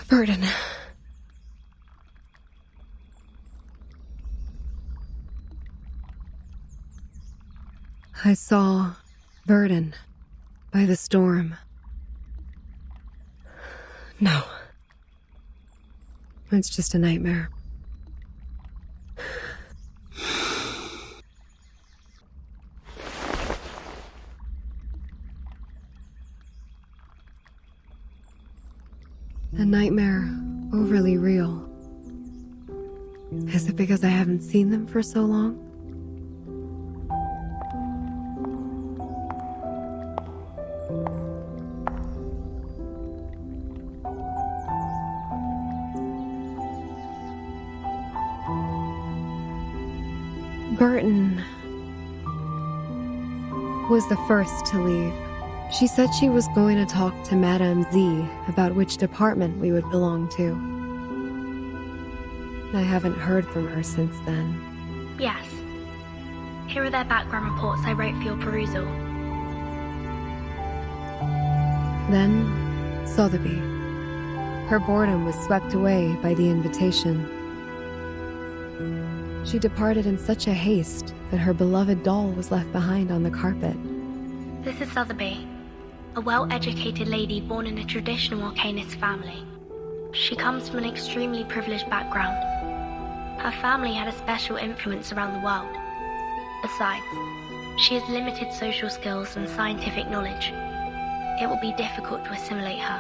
Burden. I saw Burden by the storm. No. It's just a nightmare. A nightmare overly real. Is it because I haven't seen them for so long? Burton was the first to leave. She said she was going to talk to Madame Z about which department we would belong to. I haven't heard from her since then. Yes. Here are their background reports I wrote for your perusal. Then, Sotheby. Her boredom was swept away by the invitation. She departed in such a haste that her beloved doll was left behind on the carpet. This is Sotheby, a well-educated lady born in a traditional Arcanist family. She comes from an extremely privileged background. Her family had a special influence around the world. Besides, she has limited social skills and scientific knowledge. It will be difficult to assimilate her.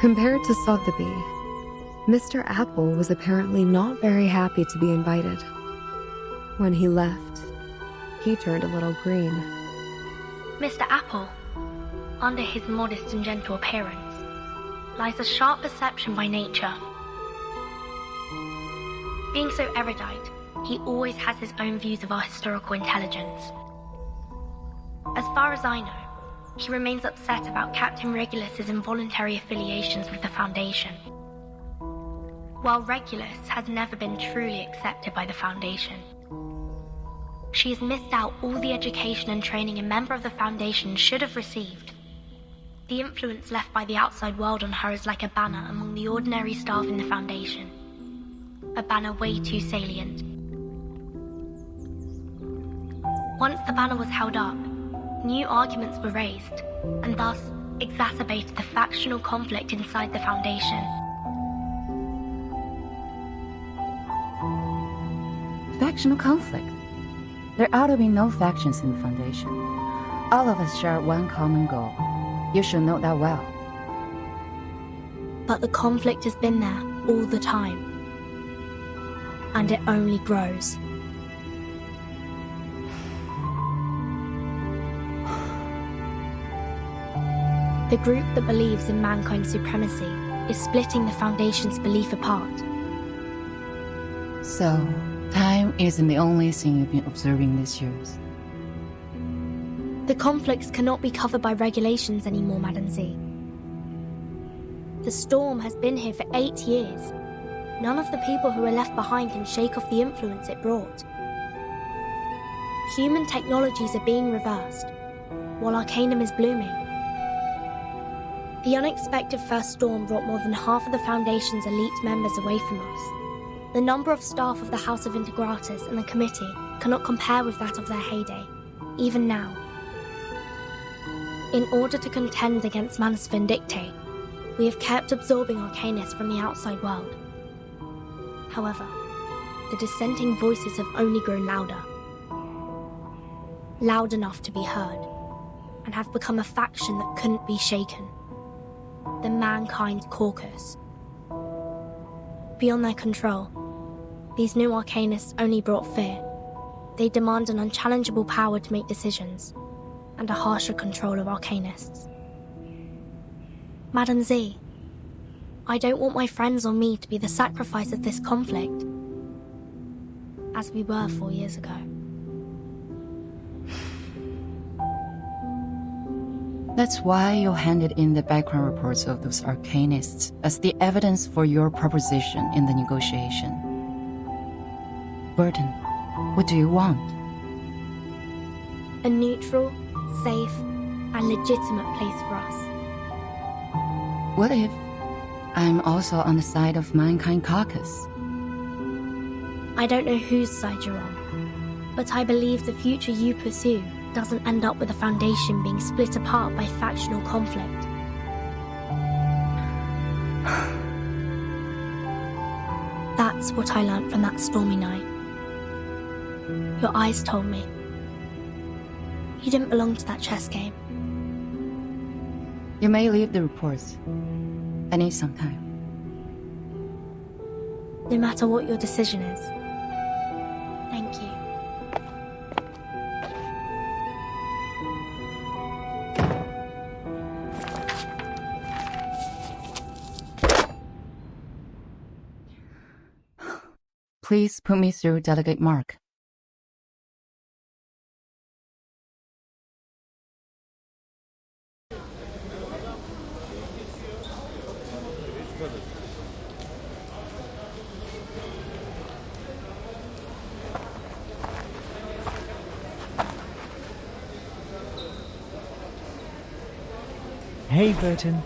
Compared to Sotheby, Mr. Apple was apparently not very happy to be invited. When he left, he turned a little green. Mr. Apple, under his modest and gentle appearance, lies a sharp perception by nature. Being so erudite, he always has his own views of our historical intelligence. As far as I know, he remains upset about Captain Regulus's involuntary affiliations with the Foundation. While Regulus has never been truly accepted by the Foundation, she has missed out all the education and training a member of the Foundation should have received. The influence left by the outside world on her is like a banner among the ordinary staff in the Foundation. A banner way too salient. Once the banner was held up, new arguments were raised, and thus exacerbated the factional conflict inside the Foundation. Factional conflict? There ought to be no factions in the Foundation. All of us share one common goal. You should know that well. But the conflict has been there all the time. And it only grows. The group that believes in mankind's supremacy is splitting the Foundation's belief apart. So, time isn't the only thing you've been observing these years. The conflicts cannot be covered by regulations anymore, Madam Z. The storm has been here for 8 years. None of the people who are left behind can shake off the influence it brought. Human technologies are being reversed, while Arcanum is blooming. The unexpected first storm brought more than half of the Foundation's elite members away from us. The number of staff of the House of Integratus and the Committee cannot compare with that of their heyday, even now. In order to contend against Manus Vindictae, we have kept absorbing Arcanists from the outside world. However, the dissenting voices have only grown louder. Loud enough to be heard, and have become a faction that couldn't be shaken. The Mankind Caucus. Beyond their control, these new Arcanists only brought fear. They demand an unchallengeable power to make decisions, and a harsher control of Arcanists. Madam Z, I don't want my friends or me to be the sacrifice of this conflict, as we were 4 years ago. That's why you handed in the background reports of those Arcanists as the evidence for your proposition in the negotiation. Burton, what do you want? A neutral, safe, and legitimate place for us. What if I'm also on the side of Mankind Caucus? I don't know whose side you're on, but I believe the future you pursue doesn't end up with the Foundation being split apart by factional conflict. That's what I learnt from that stormy night. Your eyes told me. You didn't belong to that chess game. You may leave the reports. I need some time. No matter what your decision is. Thank you. Please put me through Delegate Mark. Hey, Burton.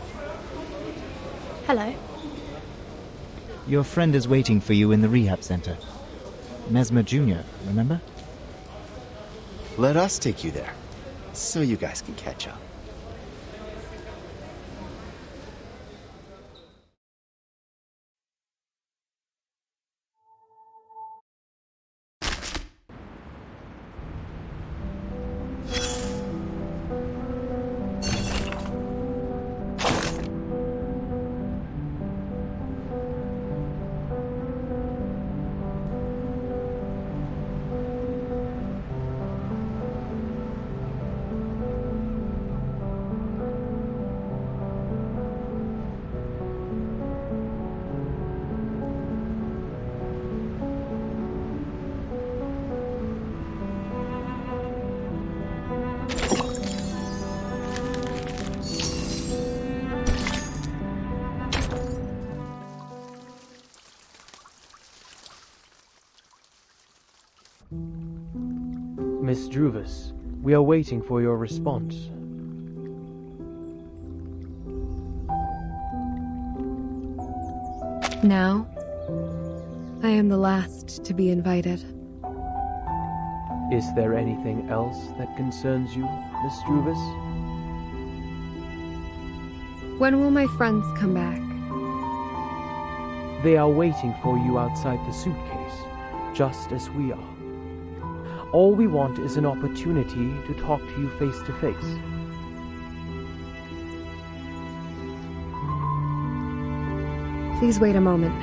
Hello. Your friend is waiting for you in the rehab center. Mesmer Jr., remember? Let us take you there, so you guys can catch up. Miss Druvis, we are waiting for your response. Now, I am the last to be invited. Is there anything else that concerns you, Miss Druvis? When will my friends come back? They are waiting for you outside the suitcase, just as we are. All we want is an opportunity to talk to you face to face. Please wait a moment.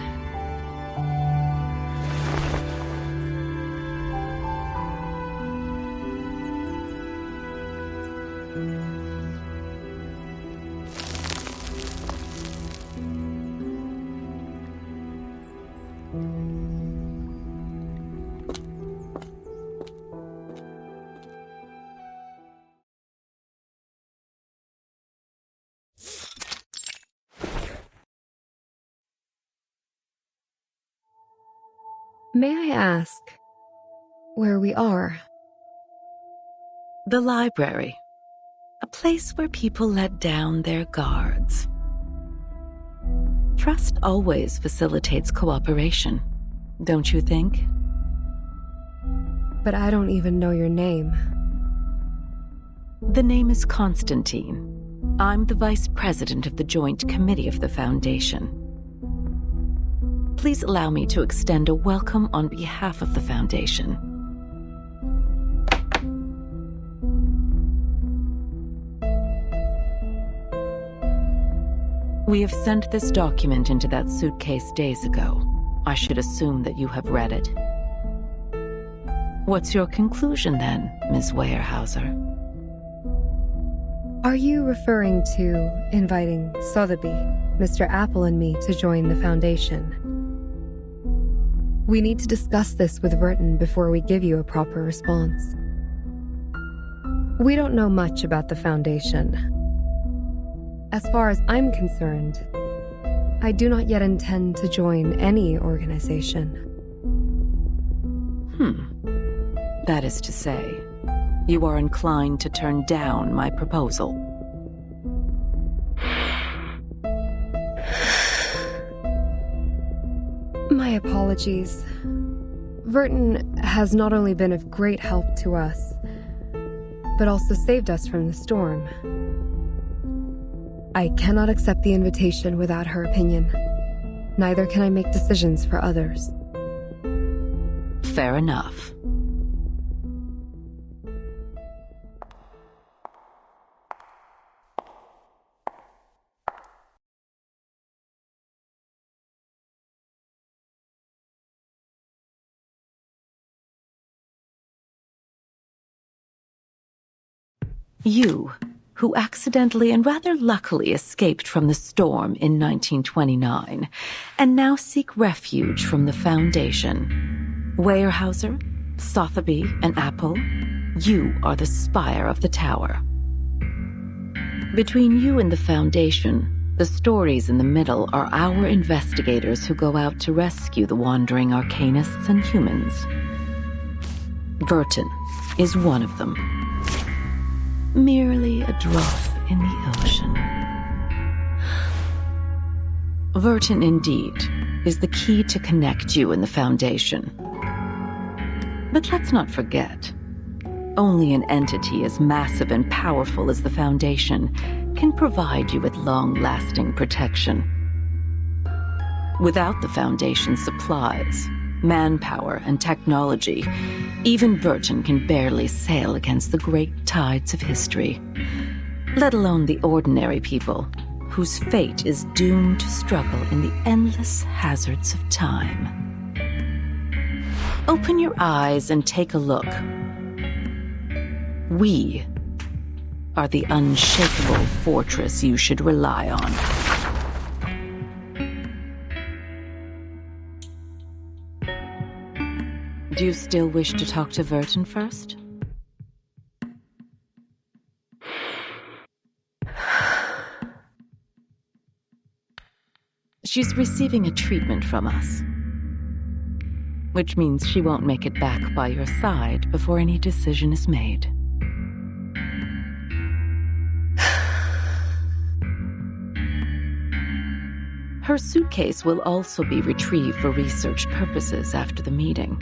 May I ask where we are? The library. A place where people let down their guards. Trust always facilitates cooperation, don't you think? But I don't even know your name. The name is Constantine. I'm the vice president of the Joint Committee of the Foundation. Please allow me to extend a welcome on behalf of the Foundation. We have sent this document into that suitcase days ago. I should assume that you have read it. What's your conclusion then, Ms. Weyerhaeuser? Are you referring to inviting Sotheby, Mr. Apple, and me to join the Foundation? We need to discuss this with Verton before we give you a proper response. We don't know much about the Foundation. As far as I'm concerned, I do not yet intend to join any organization. That is to say, you are inclined to turn down my proposal. My apologies. Verton has not only been of great help to us, but also saved us from the storm. I cannot accept the invitation without her opinion. Neither can I make decisions for others. Fair enough. You, who accidentally and rather luckily escaped from the storm in 1929, and now seek refuge from the Foundation. Weyerhaeuser, Sotheby, and Apple, you are the spire of the tower. Between you and the Foundation, the stories in the middle are our investigators who go out to rescue the wandering arcanists and humans. Verton is one of them. Merely a drop in the ocean. Verton, indeed, is the key to connect you and the Foundation. But let's not forget, only an entity as massive and powerful as the Foundation can provide you with long-lasting protection. Without the Foundation's supplies, manpower, and technology, even Verton can barely sail against the great tides of history, let alone the ordinary people whose fate is doomed to struggle in the endless hazards of time. Open your eyes and take a look. We are the unshakable fortress you should rely on. Do you still wish to talk to Verton first? She's receiving a treatment from us, which means she won't make it back by your side before any decision is made. Her suitcase will also be retrieved for research purposes after the meeting.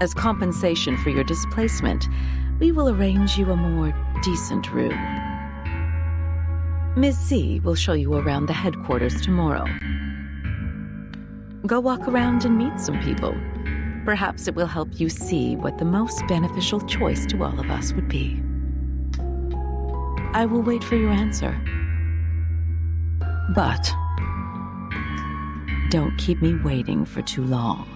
As compensation for your displacement, we will arrange you a more decent room. Ms. Z will show you around the headquarters tomorrow. Go walk around and meet some people. Perhaps it will help you see what the most beneficial choice to all of us would be. I will wait for your answer. But don't keep me waiting for too long.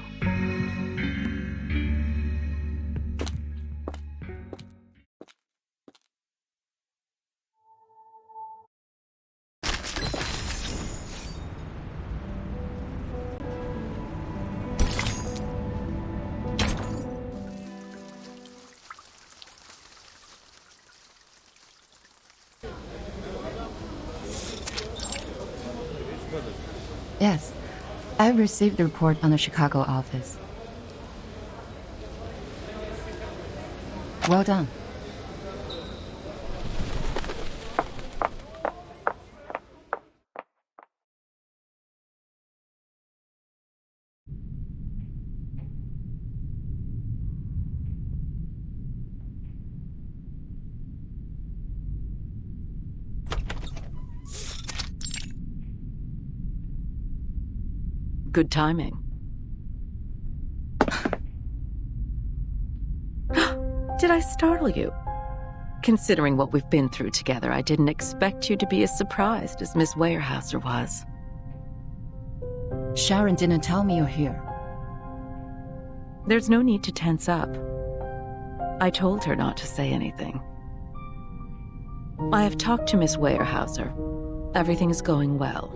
Yes, I've received the report on the Chicago office. Well done. Good timing. Did I startle you? Considering what we've been through together, I didn't expect you to be as surprised as Miss Weyerhaeuser was. Sharon didn't tell me you're here. There's no need to tense up. I told her not to say anything. I have talked to Miss Weyerhaeuser. Everything is going well.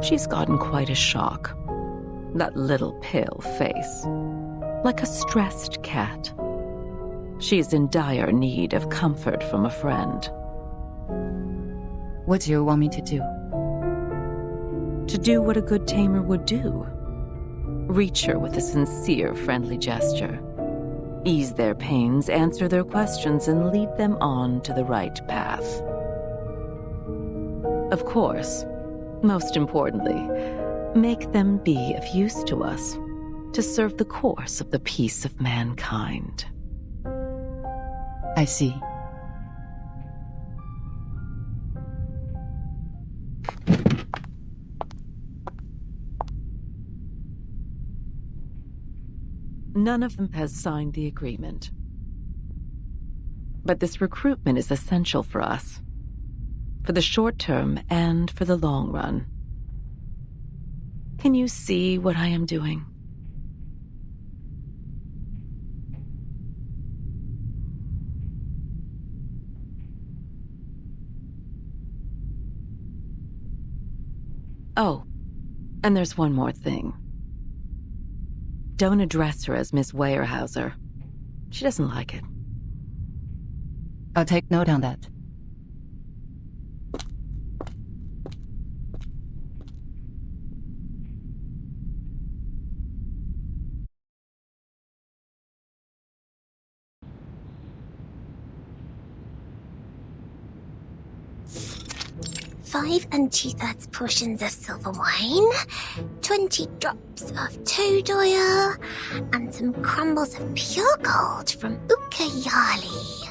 She's gotten quite a shock. That little pale face. Like a stressed cat. She is in dire need of comfort from a friend. What do you want me to do? To do what a good tamer would do. Reach her with a sincere, friendly gesture. Ease their pains, answer their questions, and lead them on to the right path. Of course, most importantly, Make them be of use to us, to serve the course of the peace of mankind. I see. None of them has signed the agreement. But this recruitment is essential for us, for the short term and for the long run. Can you see what I am doing? Oh, and there's one more thing. Don't address her as Miss Weyerhaeuser. She doesn't like it. I'll take note on that. Five 5 2/3 portions of silver wine, 20 drops of toad oil, and some crumbles of pure gold from Ucayali.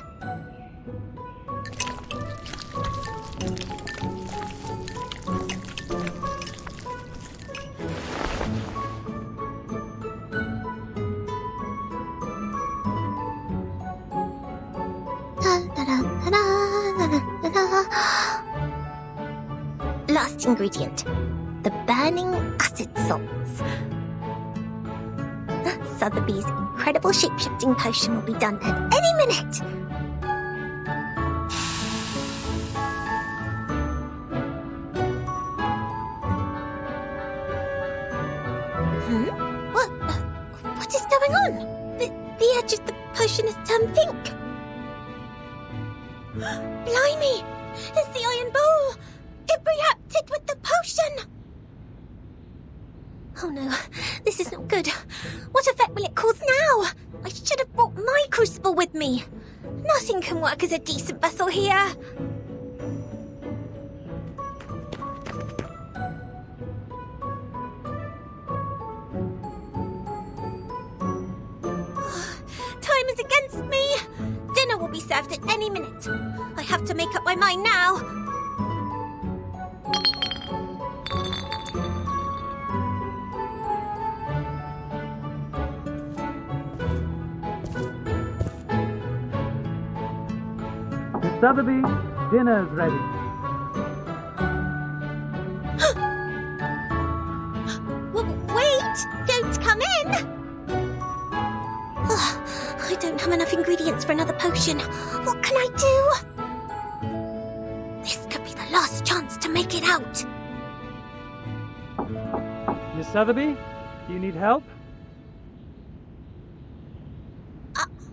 Last ingredient, the burning acid salts. Sotheby's incredible shape-shifting potion will be done at any minute. What is going on? The edge of the potion has turned pink. Blimey! It's the iron bowl! It reacted with the potion! Oh no, this is not good. What effect will it cause now? I should have brought my crucible with me. Nothing can work as a decent vessel here. Time is against me. Dinner will be served at any minute. I have to make up my mind now. Miss Sotheby, dinner's ready. Wait! Don't come in! I don't have enough ingredients for another potion. What can I do? This could be the last chance to make it out. Miss Sotheby, do you need help?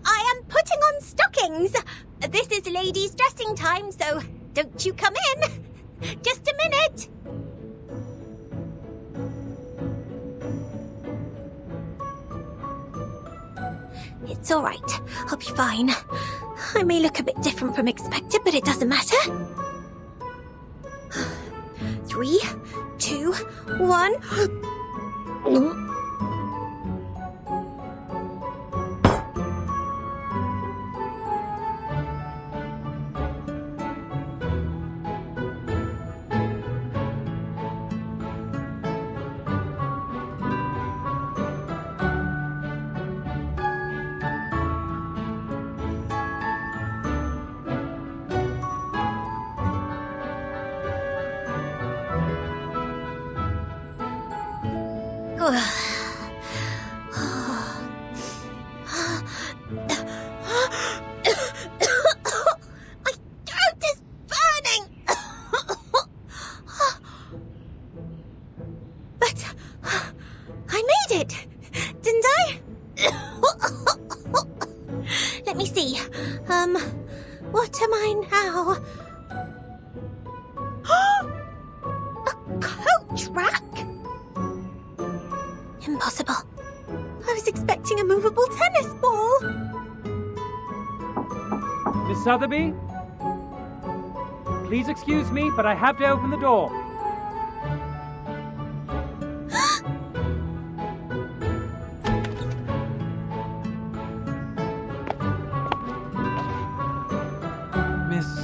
I am putting on stockings. This is ladies' dressing time, so don't you come in. Just a minute. It's all right. I'll be fine. I may look a bit different from expected, but it doesn't matter. 3, 2, 1. My throat is burning. But I made it, didn't I? Let me see. What am I now? A coach rack? Impossible. I was expecting a movable tennis ball. Miss Sotheby? Please excuse me, but I have to open the door.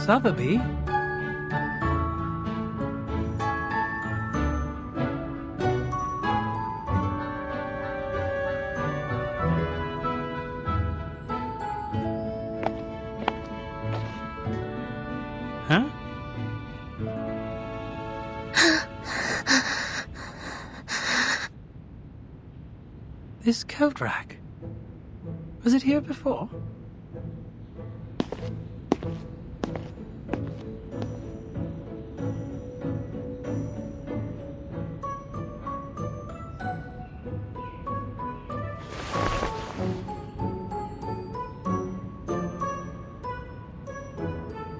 Sotheby? Huh? This coat rack. Was it here before?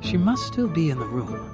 She must still be in the room.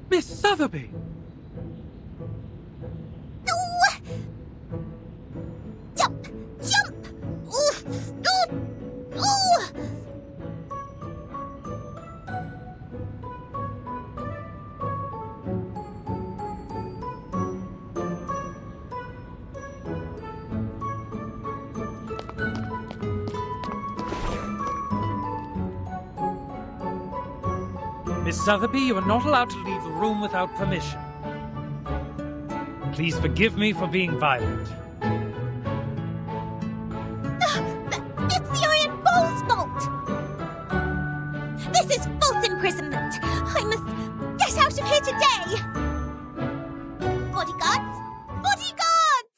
Miss Sotheby! Jump! Jump! Ooh! Ooh! Ooh! Miss Sotheby, you are not allowed to leave the room without permission. Please forgive me for being violent. It's the Iron Bowl's fault! This is false imprisonment! I must get out of here today! Bodyguards! Bodyguards!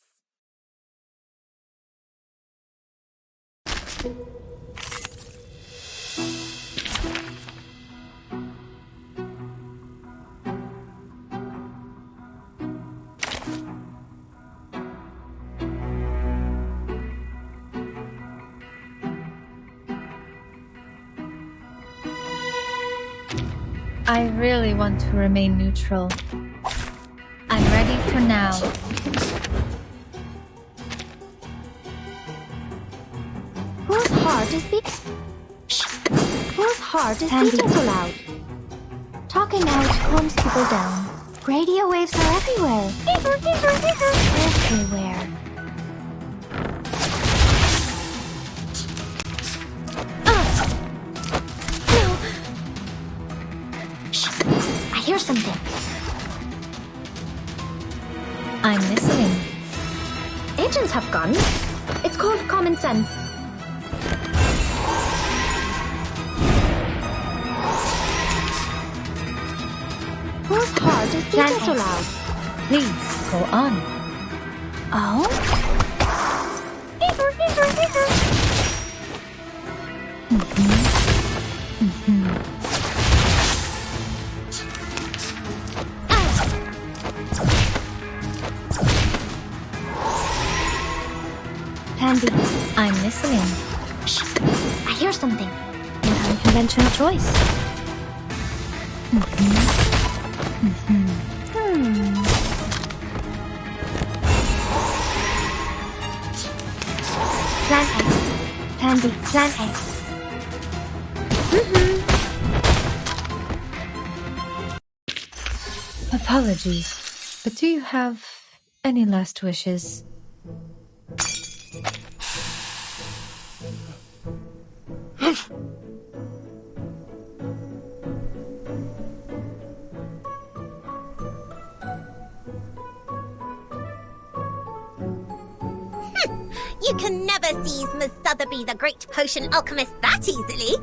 I really want to remain neutral. I'm ready for now. Whose heart is beating? Whose heart is beating so loud? Talking out calms people down. Radio waves are everywhere. Everywhere. I hear something. I'm listening. Agents have guns. It's called common sense. Whose heart is beating so loud? Please, go on. Oh? Candy, I'm listening. I hear something. An unconventional choice. Plan A. Candy, plan A. Apologies, but do you have any last wishes? You can never seize Miss Sotheby, the great potion alchemist, that easily.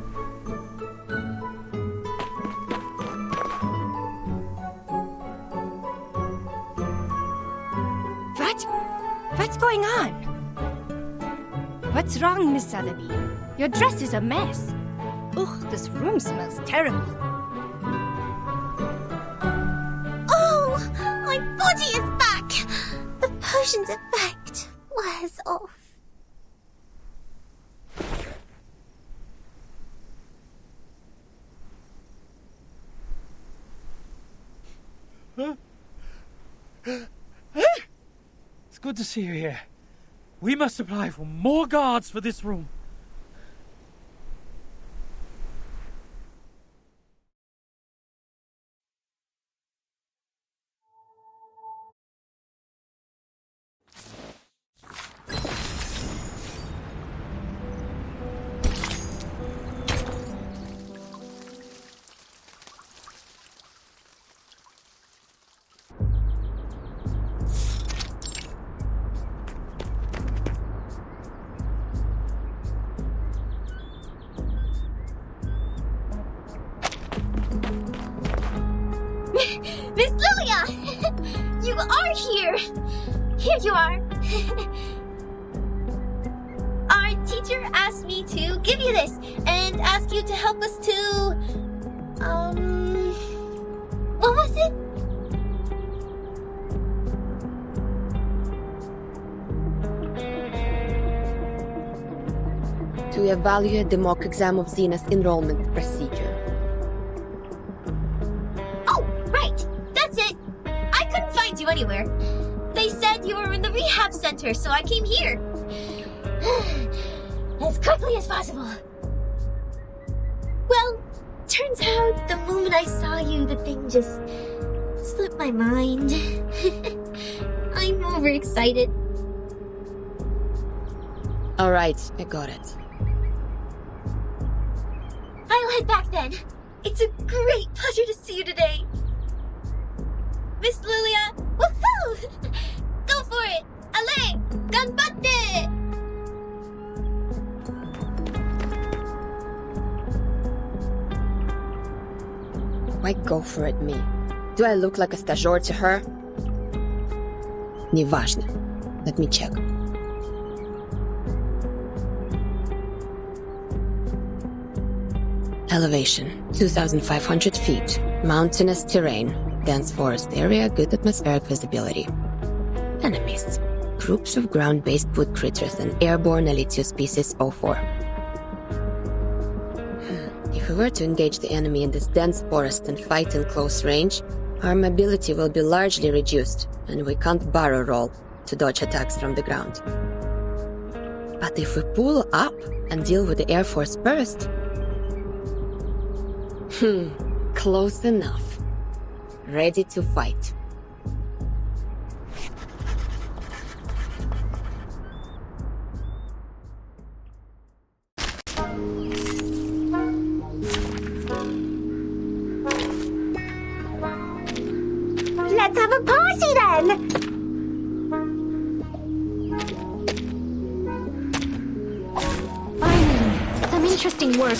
What's going on? What's wrong, Miss Sotheby? Your dress is a mess. Ugh, this room smells terrible. body is back! The potion's effect wears off. It's good to see you here. We must apply for more guards for this room. Miss Lilia! You are here! Here you are! Our teacher asked me to give you this and ask you to help us to... What was it? To evaluate the mock exam of Xena's enrollment procedure. You anywhere. They said you were in the rehab center, so I came here. As quickly as possible. Well, turns out the moment I saw you, the thing just slipped my mind. I'm overexcited. Alright, I got it. I'll head back then. It's a great pleasure to see you today. Miss Lilia, woohoo! Go for it! Ale! Ganbatte! Why go for it, me? Do I look like a stagiaire to her? Неважно. Let me check. Elevation, 2,500 feet. Mountainous terrain. Dense forest area, good atmospheric visibility. Enemies. Groups of ground-based wood critters and airborne Elitio species 04. If we were to engage the enemy in this dense forest and fight in close range, our mobility will be largely reduced, and we can't barrel roll to dodge attacks from the ground. But if we pull up and deal with the Air Force first... close enough. Ready to fight. Let's have a party then! Finally, some interesting work.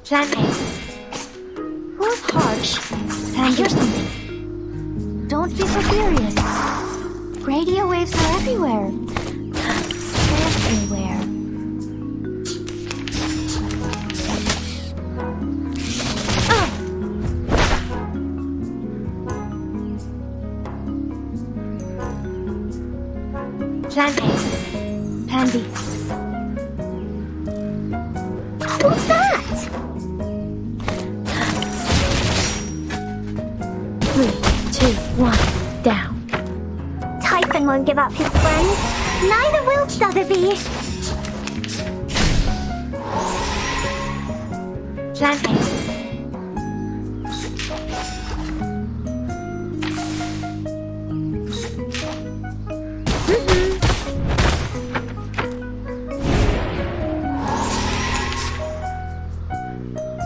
Plan A. Who's harsh? And here's something. Don't be so furious. Radio waves are everywhere. Everywhere. Plan A. Plan B. What's that? 3, 2, 1, down. Typhon won't give up his friend. Neither will Sotheby. Plan A.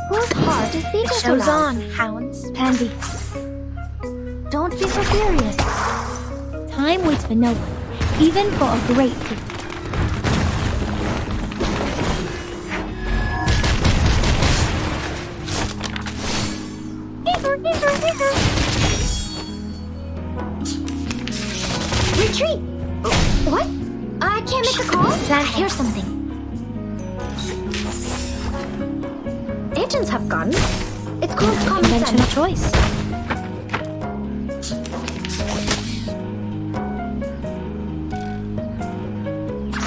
Whose heart is beating so Show's loud? on, hounds. Pansy. Don't be so furious. Time waits for no one, even for a great people. Retreat! What? I can't make a call? Here's something. Agents have have guns. It's called common Invention of sense. choice.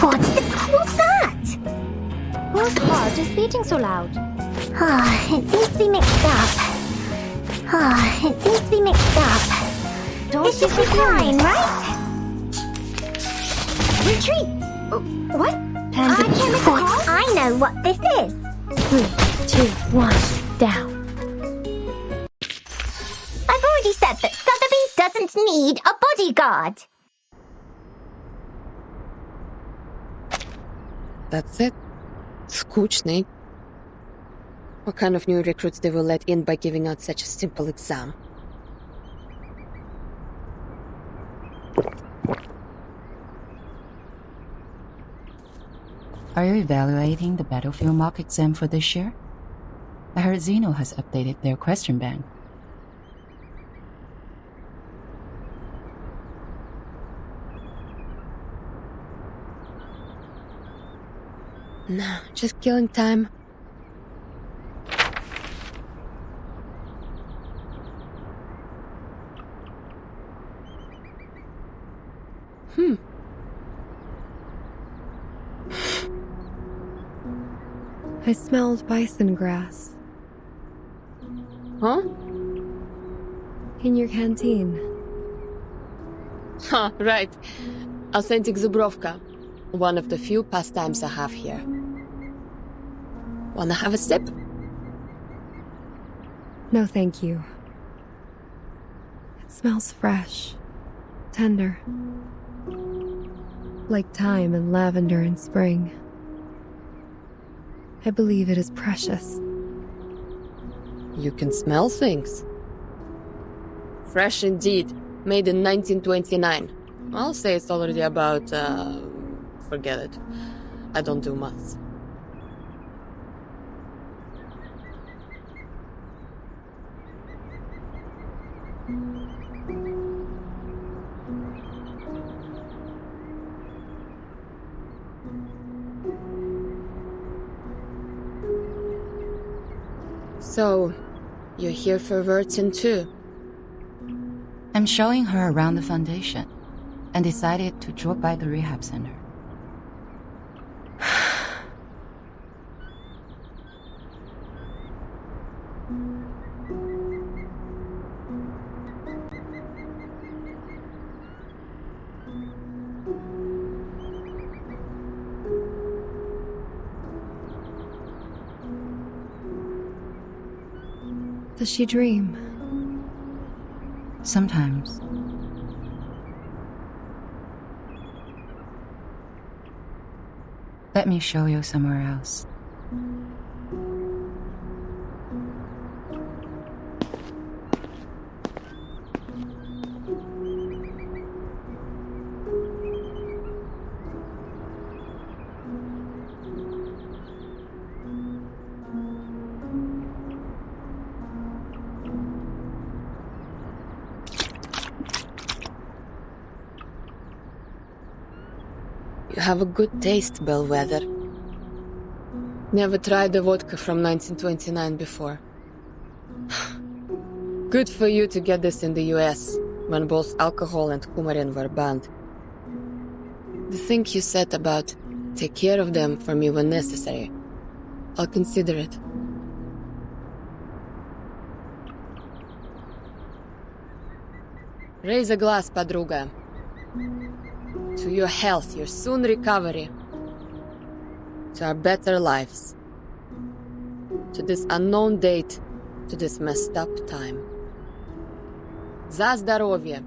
What the hell's that? Whose heart is beating so loud? It seems to be mixed up. It seems to be mixed up. Don't It's just a sign, right? Retreat! What? Plan to chemical But call? I know what this is. 3, 2, 1, down. I've already said that Sotheby doesn't need a bodyguard. That's it. Skучный. What kind of new recruits they will let in by giving out such a simple exam? Are you evaluating the battlefield mock exam for this year? I heard Xeno has updated their question bank. No, just killing time. I smelled bison grass. Huh? In your canteen. Huh, right. Authentic Zubrovka. One of the few pastimes I have here. Wanna have a sip? No, thank you. It smells fresh, tender. Like thyme and lavender in spring. I believe it is precious. You can smell things. Fresh indeed. Made in 1929. I'll say it's already about, forget it. I don't do maths. So, you're here for Vertin too? I'm showing her around the foundation and decided to drop by the rehab center. Does she dream? Sometimes. Let me show you somewhere else. You have a good taste, Bellwether. Never tried the vodka from 1929 before. Good for you to get this in the US, when both alcohol and coumarin were banned. The thing you said about take care of them for me when necessary, I'll consider it. Raise a glass, подруга. To your health, your soon recovery. To our better lives. To this unknown date, to this messed up time. За здоровье!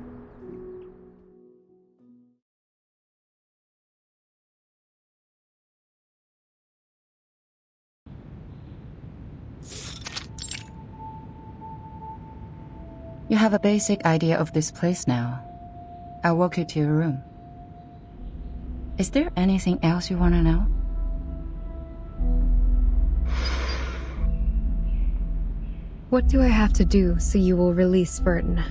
You have a basic idea of this place now. I'll walk you to your room. Is there anything else you want to know? What do I have to do so you will release Vertin?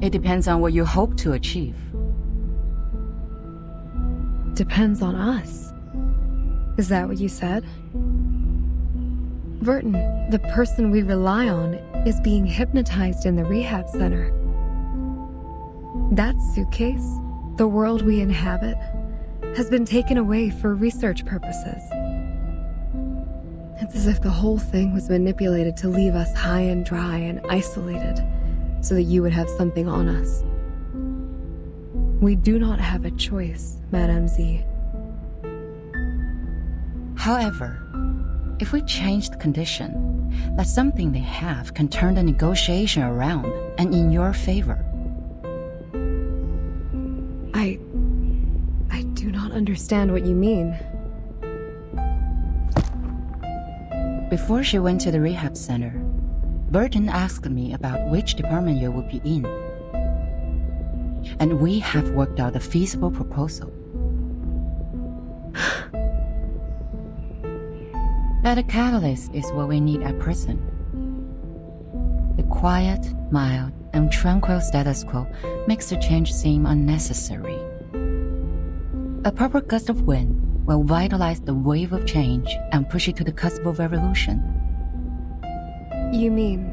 It depends on what you hope to achieve. depends on us. Is that what you said? Verton, the person we rely on, is being hypnotized in the rehab center. That suitcase, the world we inhabit, has been taken away for research purposes. It's as if the whole thing was manipulated to leave us high and dry and isolated, so that you would have something on us. We do not have a choice, Madame Z. However, if we change the condition, that something they have can turn the negotiation around and in your favor. I do not understand what you mean. Before she went to the rehab center, Verton asked me about which department you would be in. And we have worked out a feasible proposal. That a catalyst is what we need at present. The quiet, mild, and tranquil status quo makes the change seem unnecessary. A proper gust of wind will vitalize the wave of change and push it to the cusp of revolution. You mean...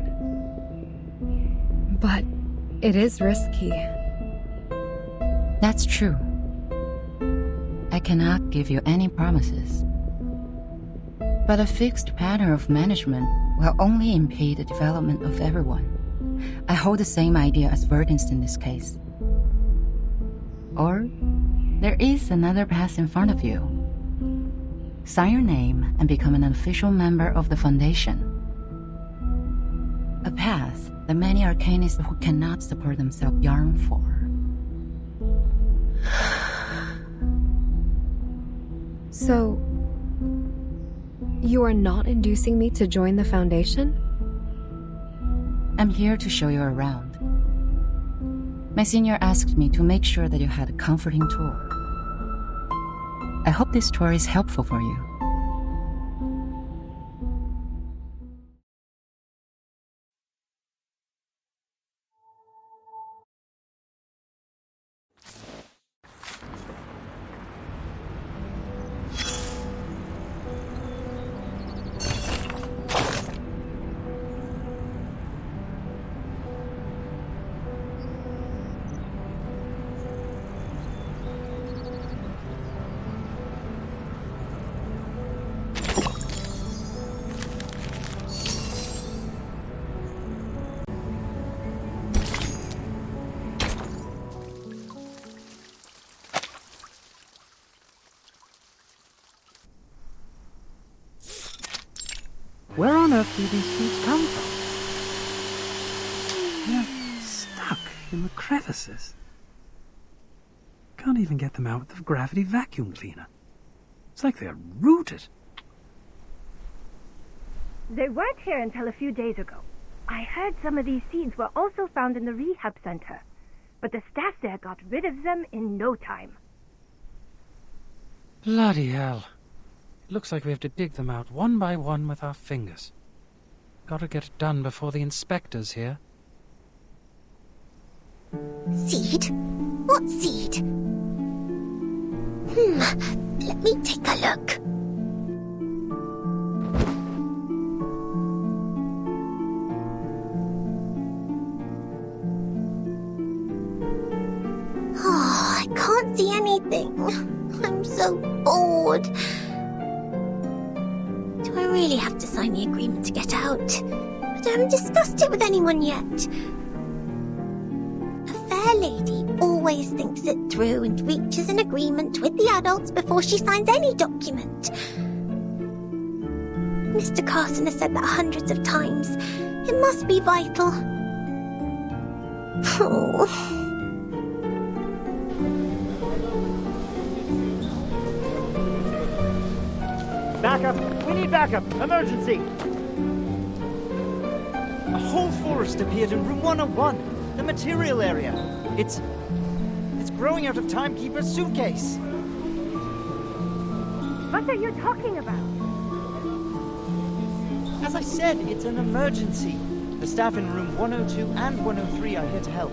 But it is risky. That's true. I cannot give you any promises. But a fixed pattern of management will only impede the development of everyone. I hold the same idea as Verton's in this case. Or, there is another path in front of you. Sign your name and become an official member of the Foundation. A path that many arcanists who cannot support themselves yearn for. So, you are not inducing me to join the Foundation? I'm here to show you around. My senior asked me to make sure that you had a comforting tour. I hope this tour is helpful for you. Where on earth do these suits come from? They're stuck in the crevices. Can't even get them out with the gravity vacuum cleaner. It's like they're rooted. They weren't here until a few days ago. I heard some of these seeds were also found in the rehab center, but the staff there got rid of them in no time. Bloody hell. It looks like we have to dig them out one by one with our fingers. Gotta get it done before the inspector's here. Seed? What seed? Let me take a look. Oh, I can't see anything. I'm so bored. Do I really have to sign the agreement to get out? I haven't discussed it with anyone yet. A fair lady always thinks it through and reaches an agreement with the adults before she signs any document. Mr. Carson has said that hundreds of times. It must be vital. Oh. Backup! We need backup! Emergency! A whole forest appeared in room 101, the material area. It's growing out of Timekeeper's suitcase. What are you talking about? As I said, it's an emergency. The staff in room 102 and 103 are here to help.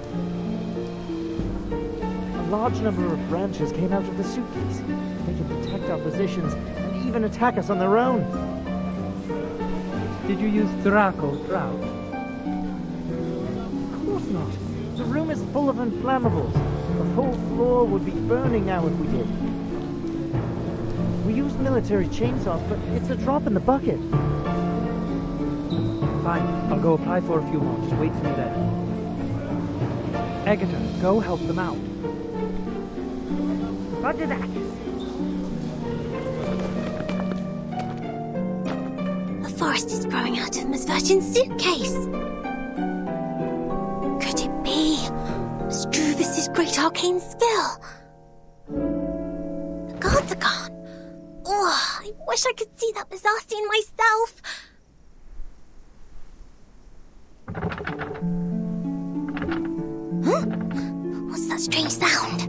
large number of branches came out of the suitcase. They can detect our positions and even attack us on their own. Did you use Draco Drought? Of course not. The room is full of inflammables. The whole floor would be burning now if we did. We used military chainsaws, but it's a drop in the bucket. Fine, I'll go apply for a few more. Just wait for me there. Agatha, go help them out. Roger that. A forest is growing out of Miss Virgin's suitcase. Could it be Struvis's great arcane skill? The guards are gone. Oh, I wish I could see that bizarre scene myself. Huh? What's that strange sound?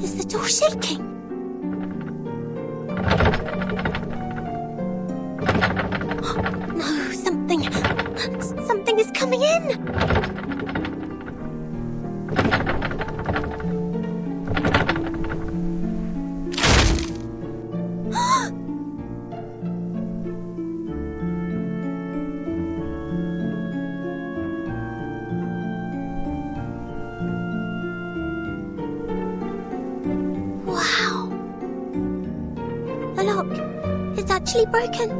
Is the door shaking? No, something is coming in. The lock is actually broken.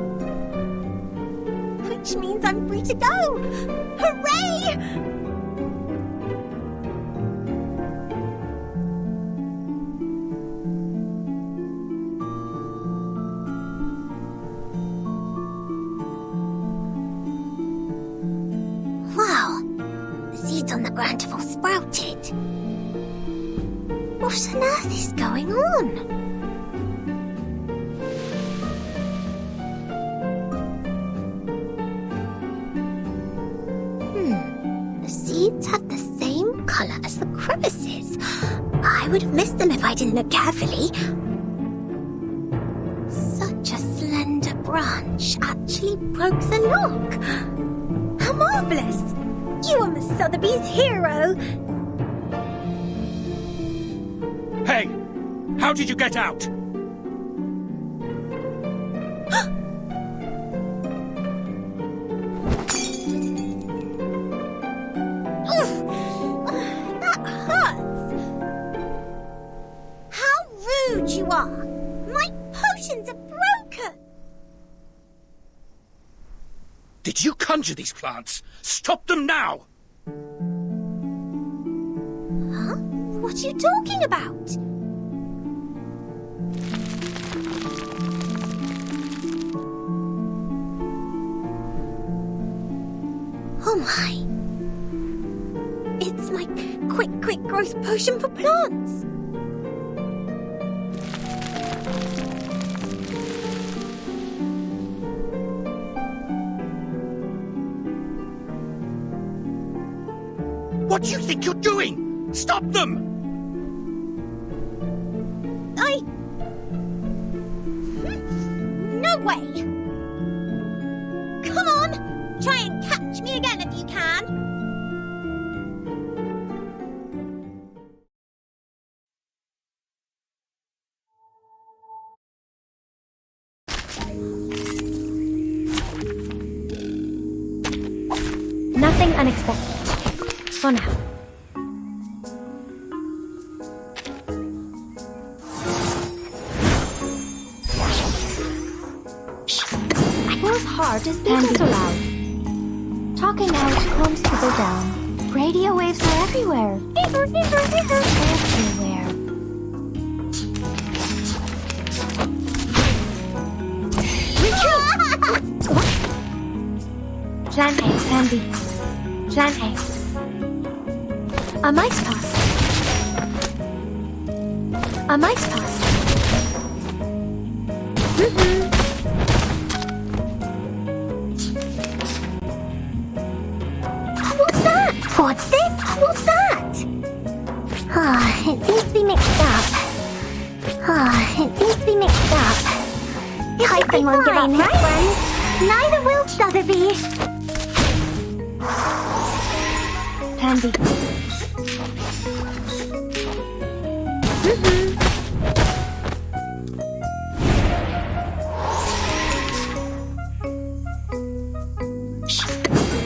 Which means I'm free to go! Hooray! Wow, the seeds on the ground have all sprouted. What on earth is going on? The seeds have the same color as the crevices. I would have missed them if I didn't look carefully. Such a slender branch actually broke the lock. How marvelous! You are Miss Sotheby's hero. Hey! How did you get out? You are. My potions are broken. Did you conjure these plants? Stop them now! Huh? What are you talking about? Oh my. It's my quick growth potion for plants. What do you think you're doing? Stop them! No way! Come on! Try and catch me again if you can! Nothing unexpected. For now. Whose heart is beating so loud? Talking out calms people down. Radio waves are everywhere. Everywhere. Retreat! Plan A, Plan B. Plan A. A mice pass. A mice pass. What's that? What's this? What's that? It seems to be mixed up. It seems to be mixed up. Typhon won't give up, right? Neither will Sotheby. Plan B.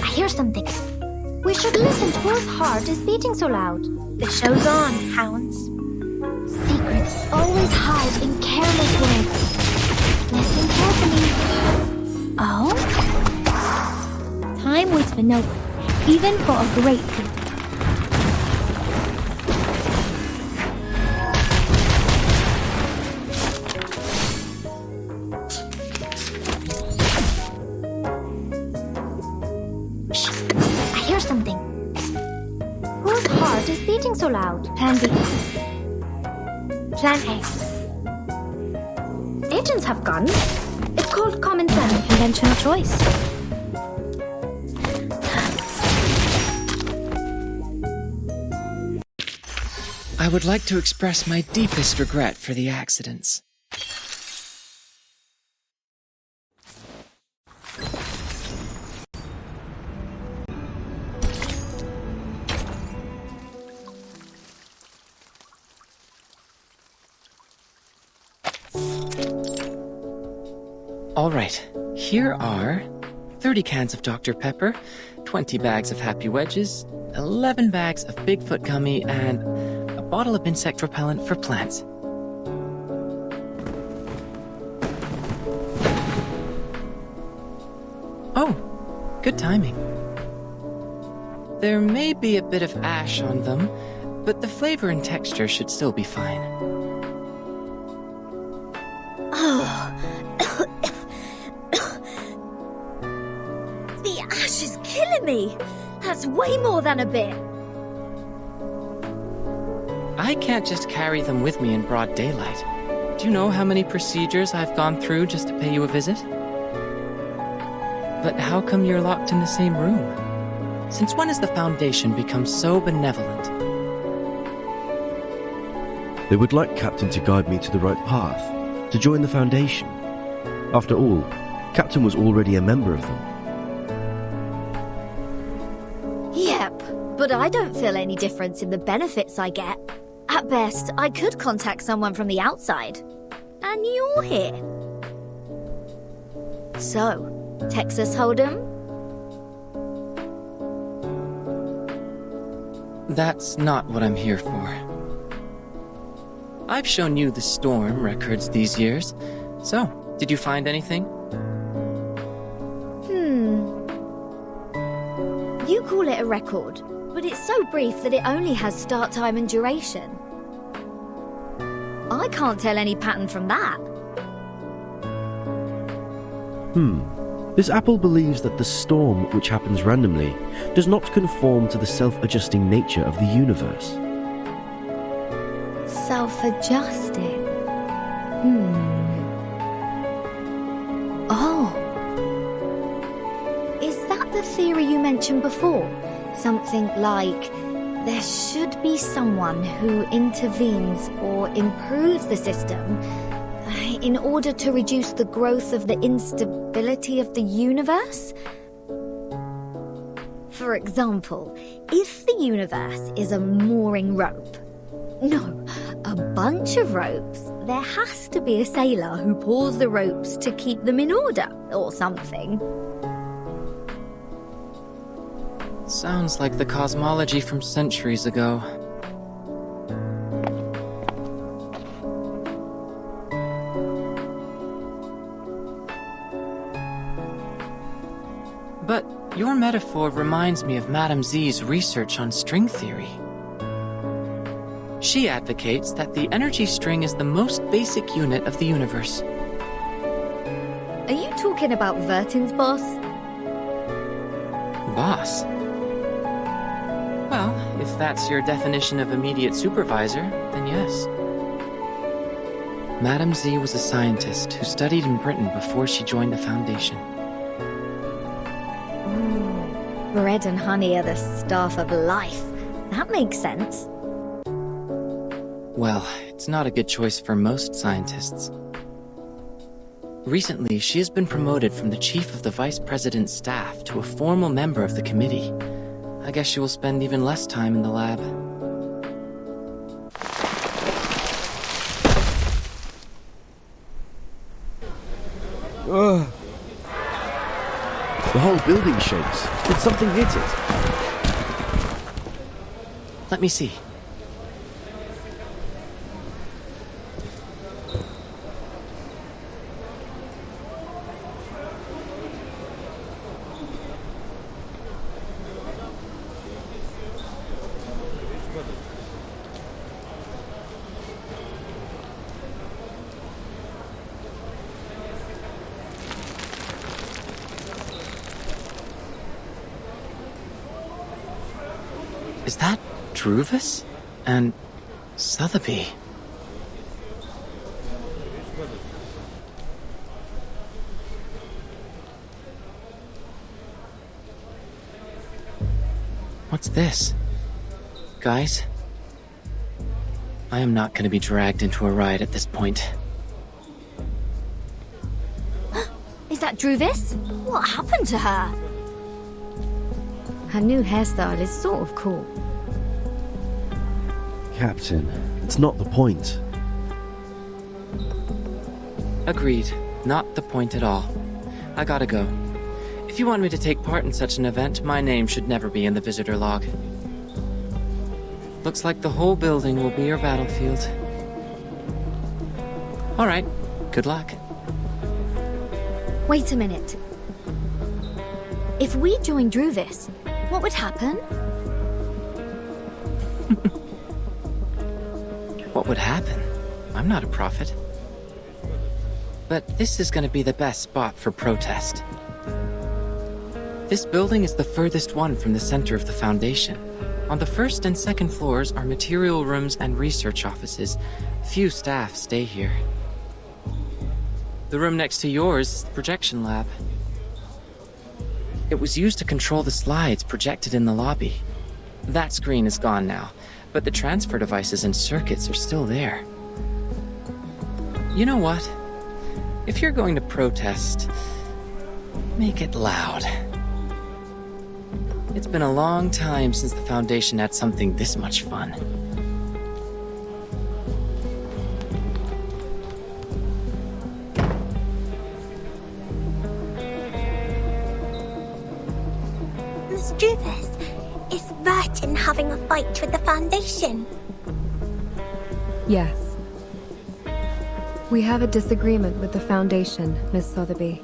I hear something. We should listen to whose heart is beating so loud. The show's on, hounds. Secrets always hide in careless words. Listen carefully. Oh? Time waits for no one, even for a great people. I hear something. Whose heart is beating so loud? Plan B. Plan A. Agents have guns. It's called common sense. Conventional choice. I would like to express my deepest regret for the accidents. All right, here are 30 cans of Dr. Pepper, 20 bags of Happy Wedges, 11 bags of Bigfoot gummy, and a bottle of insect repellent for plants. Oh, good timing. There may be a bit of ash on them, but the flavor and texture should still be fine. Oh. The ash is killing me. That's way more than a bit. I can't just carry them with me in broad daylight. Do you know how many procedures I've gone through just to pay you a visit? But how come you're locked in the same room? Since when has the Foundation become so benevolent? They would like Captain to guide me to the right path, to join the Foundation. After all, Captain was already a member of them. Yep, but I don't feel any difference in the benefits I get. At best, I could contact someone from the outside. And you're here. So, Texas Hold'em? That's not what I'm here for. I've shown you the storm records these years. So, did you find anything? You call it a record, but it's so brief that it only has start time and duration. I can't tell any pattern from that. This apple believes that the storm, which happens randomly, does not conform to the self-adjusting nature of the universe. Self-adjusting? Oh. Is that the theory you mentioned before? Something like, there should be someone who intervenes or improves the system in order to reduce the growth of the instability of the universe? For example, if the universe is a mooring rope, no, a bunch of ropes, there has to be a sailor who pulls the ropes to keep them in order, or something. Sounds like the cosmology from centuries ago. But your metaphor reminds me of Madame Z's research on string theory. She advocates that the energy string is the most basic unit of the universe. Are you talking about Vertin's boss? Boss? Well, if that's your definition of immediate supervisor, then yes. Madame Z was a scientist who studied in Britain before she joined the Foundation. Bread and honey are the staff of life. That makes sense. Well, it's not a good choice for most scientists. Recently, she has been promoted from the chief of the vice president's staff to a formal member of the committee. I guess she will spend even less time in the lab. Ugh. The whole building shakes. Did something hit it? Let me see. Is that Druvis? And Sotheby? What's this? Guys? I am not going to be dragged into a riot at this point. Is that Druvis? What happened to her? Her new hairstyle is sort of cool. Captain, it's not the point. Agreed. Not the point at all. I gotta go. If you want me to take part in such an event, my name should never be in the visitor log. Looks like the whole building will be your battlefield. Alright, good luck. Wait a minute. If we join Druvis, what would happen? What would happen? I'm not a prophet. But this is going to be the best spot for protest. This building is the furthest one from the center of the Foundation. On the first and second floors are material rooms and research offices. Few staff stay here. The room next to yours is the projection lab. It was used to control the slides projected in the lobby. That screen is gone now, but the transfer devices and circuits are still there. You know what? If you're going to protest, make it loud. It's been a long time since the Foundation had something this much fun. Miss Druvis, is Vertin having a fight with the Foundation? Yes. We have a disagreement with the Foundation, Miss Sotheby.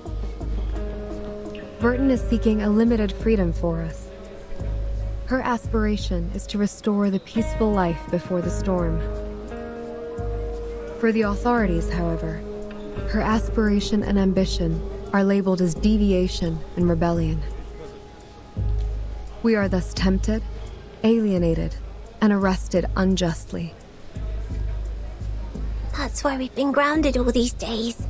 Burton is seeking a limited freedom for us. Her aspiration is to restore the peaceful life before the storm. For the authorities, however, her aspiration and ambition are labeled as deviation and rebellion. We are thus tempted, alienated, and arrested unjustly. That's why we've been grounded all these days.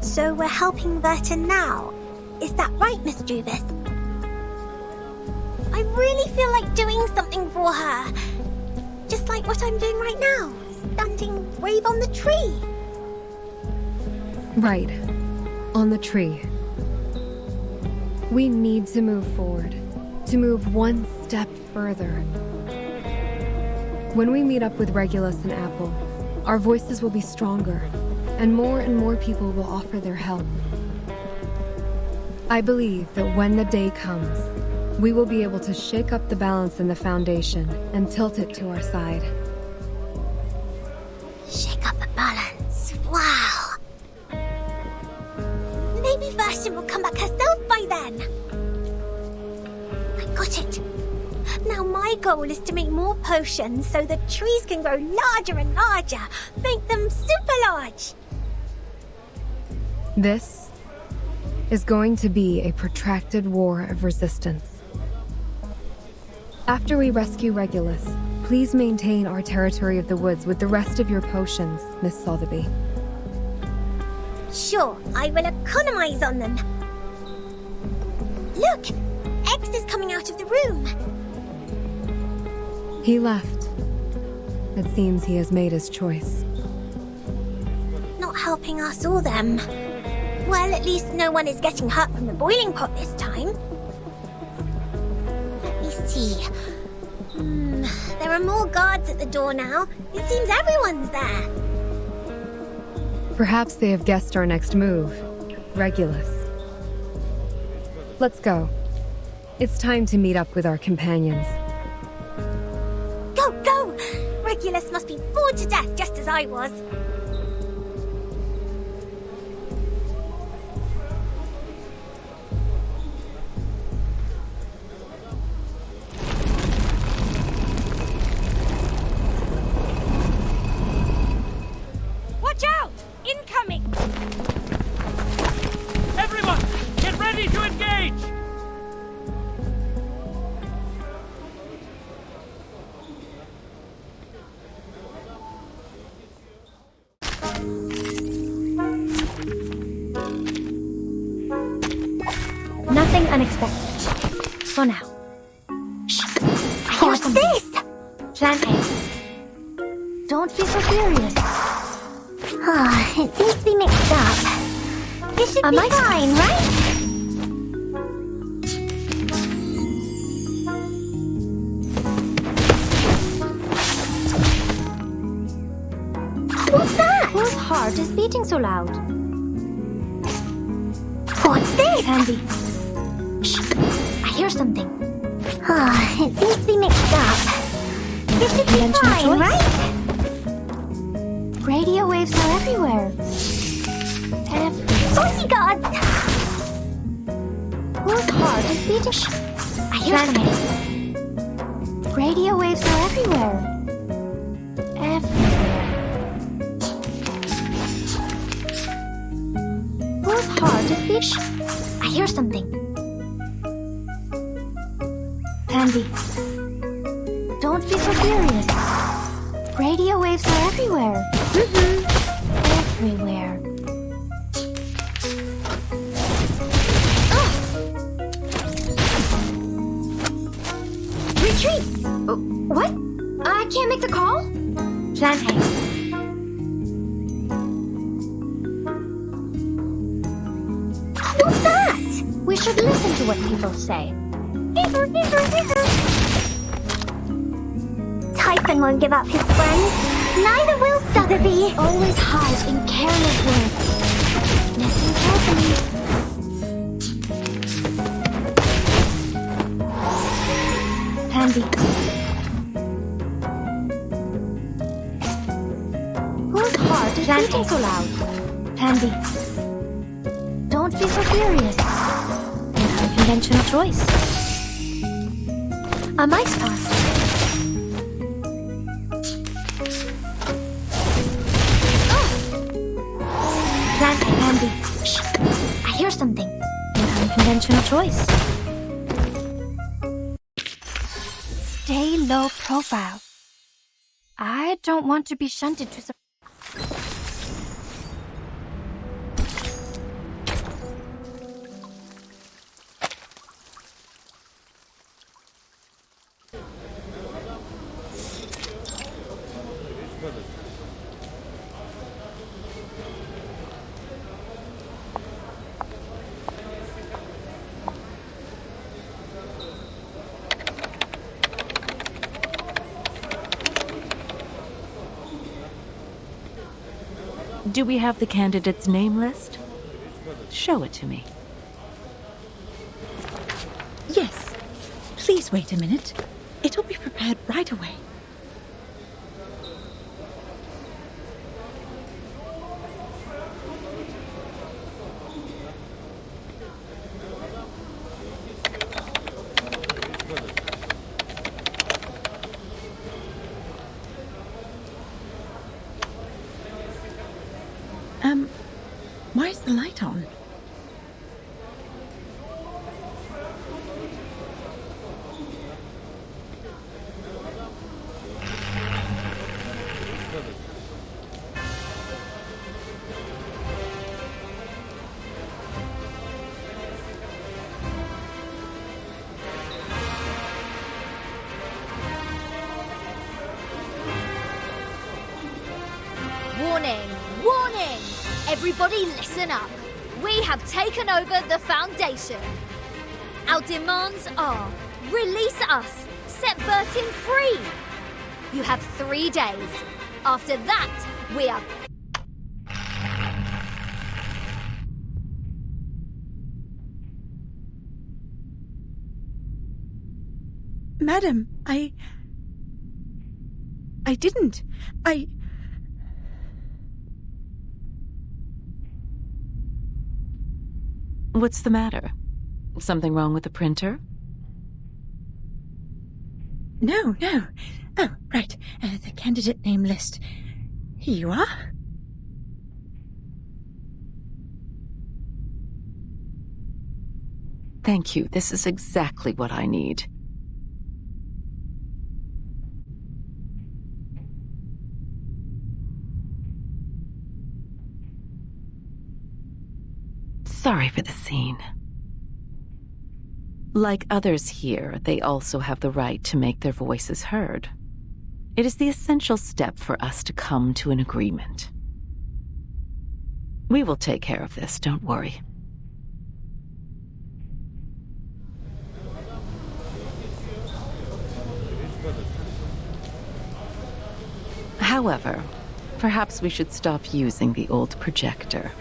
So we're helping Vertin now. Is that right, Miss Druvis? I really feel like doing something for her. Just like what I'm doing right now. Standing brave on the tree. Right. On the tree. We need to move forward. To move one step further. When we meet up with Regulus and Apple, our voices will be stronger, and more people will offer their help. I believe that when the day comes, we will be able to shake up the balance in the Foundation and tilt it to our side. Shake up the balance. Wow. Maybe Vertin will come back herself by then. I got it. Now my goal is to make more potions so the trees can grow larger and larger. Make them super large. This is going to be a protracted war of resistance. After we rescue Regulus, please maintain our territory of the woods with the rest of your potions, Miss Sotheby. Sure, I will economize on them. Look! X is coming out of the room. He left. It seems he has made his choice. Not not helping us or them. Well, at least no one is getting hurt from the boiling pot this time. Let me see. There are more guards at the door now. It seems everyone's there. Perhaps they have guessed our next move. Regulus. Let's go. It's time to meet up with our companions. Go, go! Regulus must be bored to death just as I was. Watch out! Incoming! Everyone, get ready to engage! Nothing unexpected. For now. What's this? Plan A. Don't be so furious. It seems to be mixed up. This should be fine, right? What's that? Whose heart is beating so loud? What's this? Candy. I hear something. It seems to be mixed up. This should be fine, right? Radio waves are everywhere. Bodyguards! Whose heart is beating? I hear something. Radio waves are everywhere. Whose heart is beating? I hear something. Candy. Don't be so furious. Radio waves are everywhere. Everywhere. Retreat! What? I can't make the call? Plan A. What's that? We should listen to what people say. Typhon won't give up his friends. Neither will Sotheby. Always hide in careless words. Listen carefully. Candy. Whose heart is beating so loud? Candy. Don't be so furious. An unconventional choice. A mice pass. Plant Candy. Shh. I hear something. An unconventional choice. Stay low profile. I don't want to be shunted to some... Do we have the candidate's name list? Show it to me. Yes. Please wait a minute. It'll be prepared right away. Why is the light on? Warning! Warning! Everybody listen up. We have taken over the Foundation. Our demands are release us, set Bertin free. You have 3 days. After that, we are... Madam, I didn't. What's the matter? Something wrong with the printer? No. Oh, right. The candidate name list. Here you are. Thank you. This is exactly what I need. Sorry for the scene. Like others here, they also have the right to make their voices heard. It is the essential step for us to come to an agreement. We will take care of this, don't worry. However, perhaps we should stop using the old projector.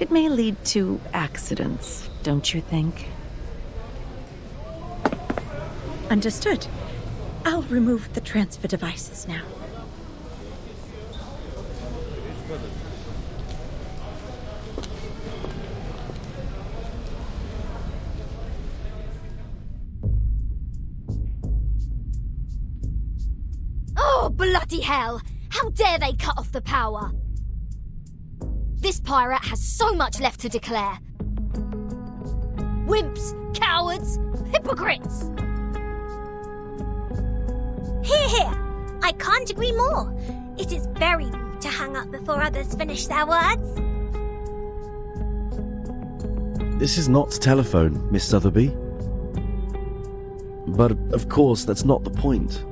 It may lead to accidents, don't you think? Understood. I'll remove the transfer devices now. Oh, bloody hell! How dare they cut off the power? This pirate has so much left to declare. Wimps, cowards, hypocrites! Here! I can't agree more. It is very rude to hang up before others finish their words. This is not telephone, Miss Sotheby. But of course, that's not the point.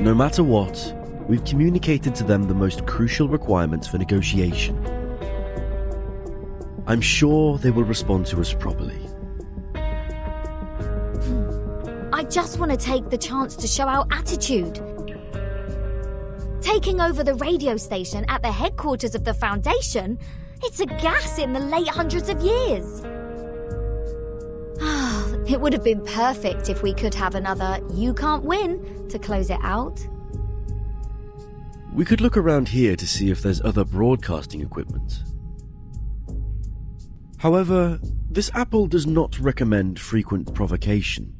No matter what, we've communicated to them the most crucial requirements for negotiation. I'm sure they will respond to us properly. I just want to take the chance to show our attitude. Taking over the radio station at the headquarters of the Foundation, it's a gas in the late hundreds of years. It would have been perfect if we could have another "you can't win" to close it out. We could look around here to see if there's other broadcasting equipment. However, this apple does not recommend frequent provocation.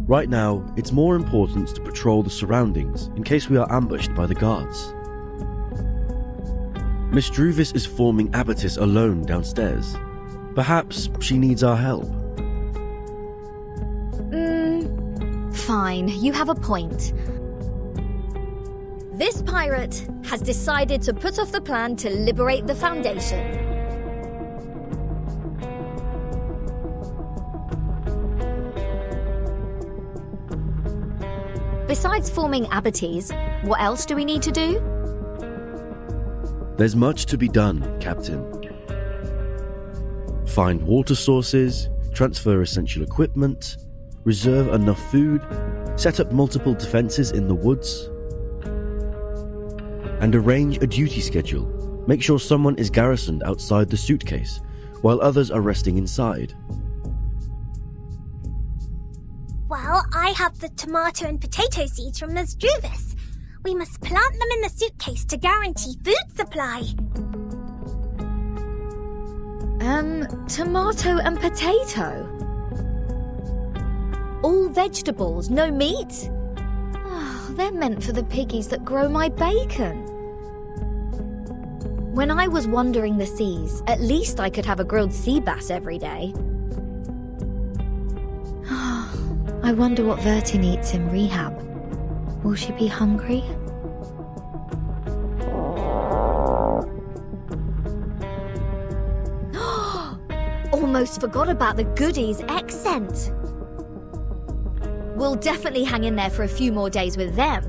Right now, it's more important to patrol the surroundings in case we are ambushed by the guards. Miss Druvis is forming Abatis alone downstairs. Perhaps she needs our help. Fine, you have a point. This pirate has decided to put off the plan to liberate the Foundation. Besides forming Abatis, what else do we need to do? There's much to be done, Captain. Find water sources, transfer essential equipment, reserve enough food, set up multiple defenses in the woods, and arrange a duty schedule. Make sure someone is garrisoned outside the suitcase, while others are resting inside. Well, I have the tomato and potato seeds from Ms. Druvis. We must plant them in the suitcase to guarantee food supply. Tomato and potato? All vegetables, no meat? Oh, they're meant for the piggies that grow my bacon. When I was wandering the seas, at least I could have a grilled sea bass every day. I wonder what Bertin eats in rehab. Will she be hungry? Almost forgot about the goodies X-Scent. We'll definitely hang in there for a few more days with them.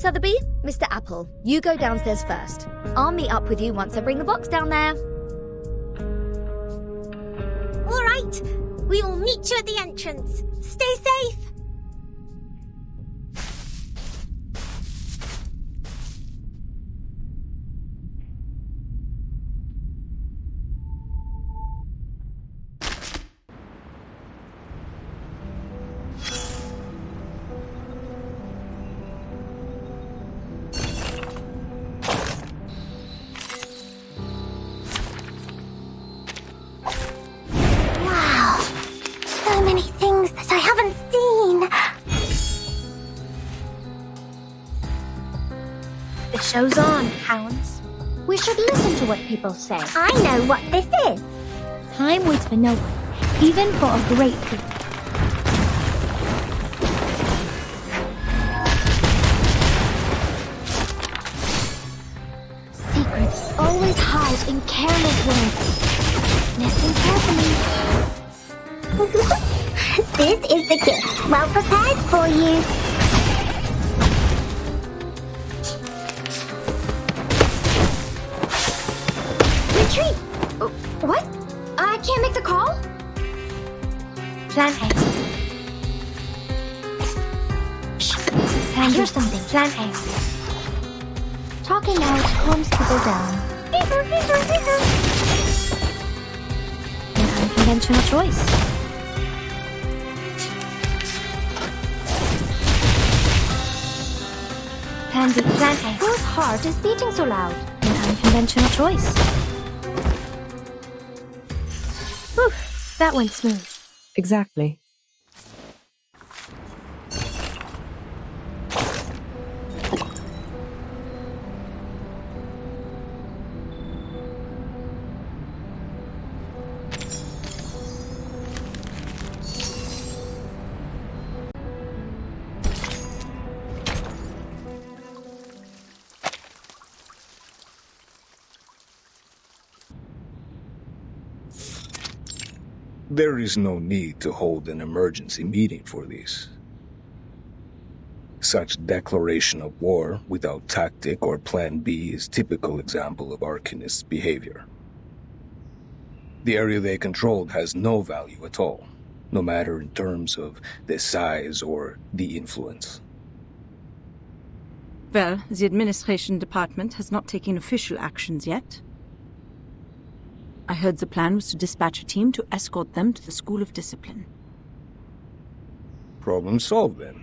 Sotheby, Mr. Apple, you go downstairs first. I'll meet up with you once I bring the box down there. All right. We will meet you at the entrance. Stay safe. Show's on, hounds. We should listen to what people say. I know what this is. Time waits for no one, even for a great people. Secrets always hide in careless words. Listen carefully. This is the gift, well prepared for you. Retreat! What? I can't make the call? Plan A. I hear something. Plan A. Talking out calms people down. An unconventional choice. Plan B. Plan A. Whose heart is beating so loud? An unconventional choice. Whew, that went smooth. Exactly. There is no need to hold an emergency meeting for this. Such declaration of war without tactic or plan B is typical example of Arcanist's behavior. The area they controlled has no value at all, no matter in terms of the size or the influence. Well, the administration department has not taken official actions yet. I heard the plan was to dispatch a team to escort them to the School of Discipline. Problem solved then.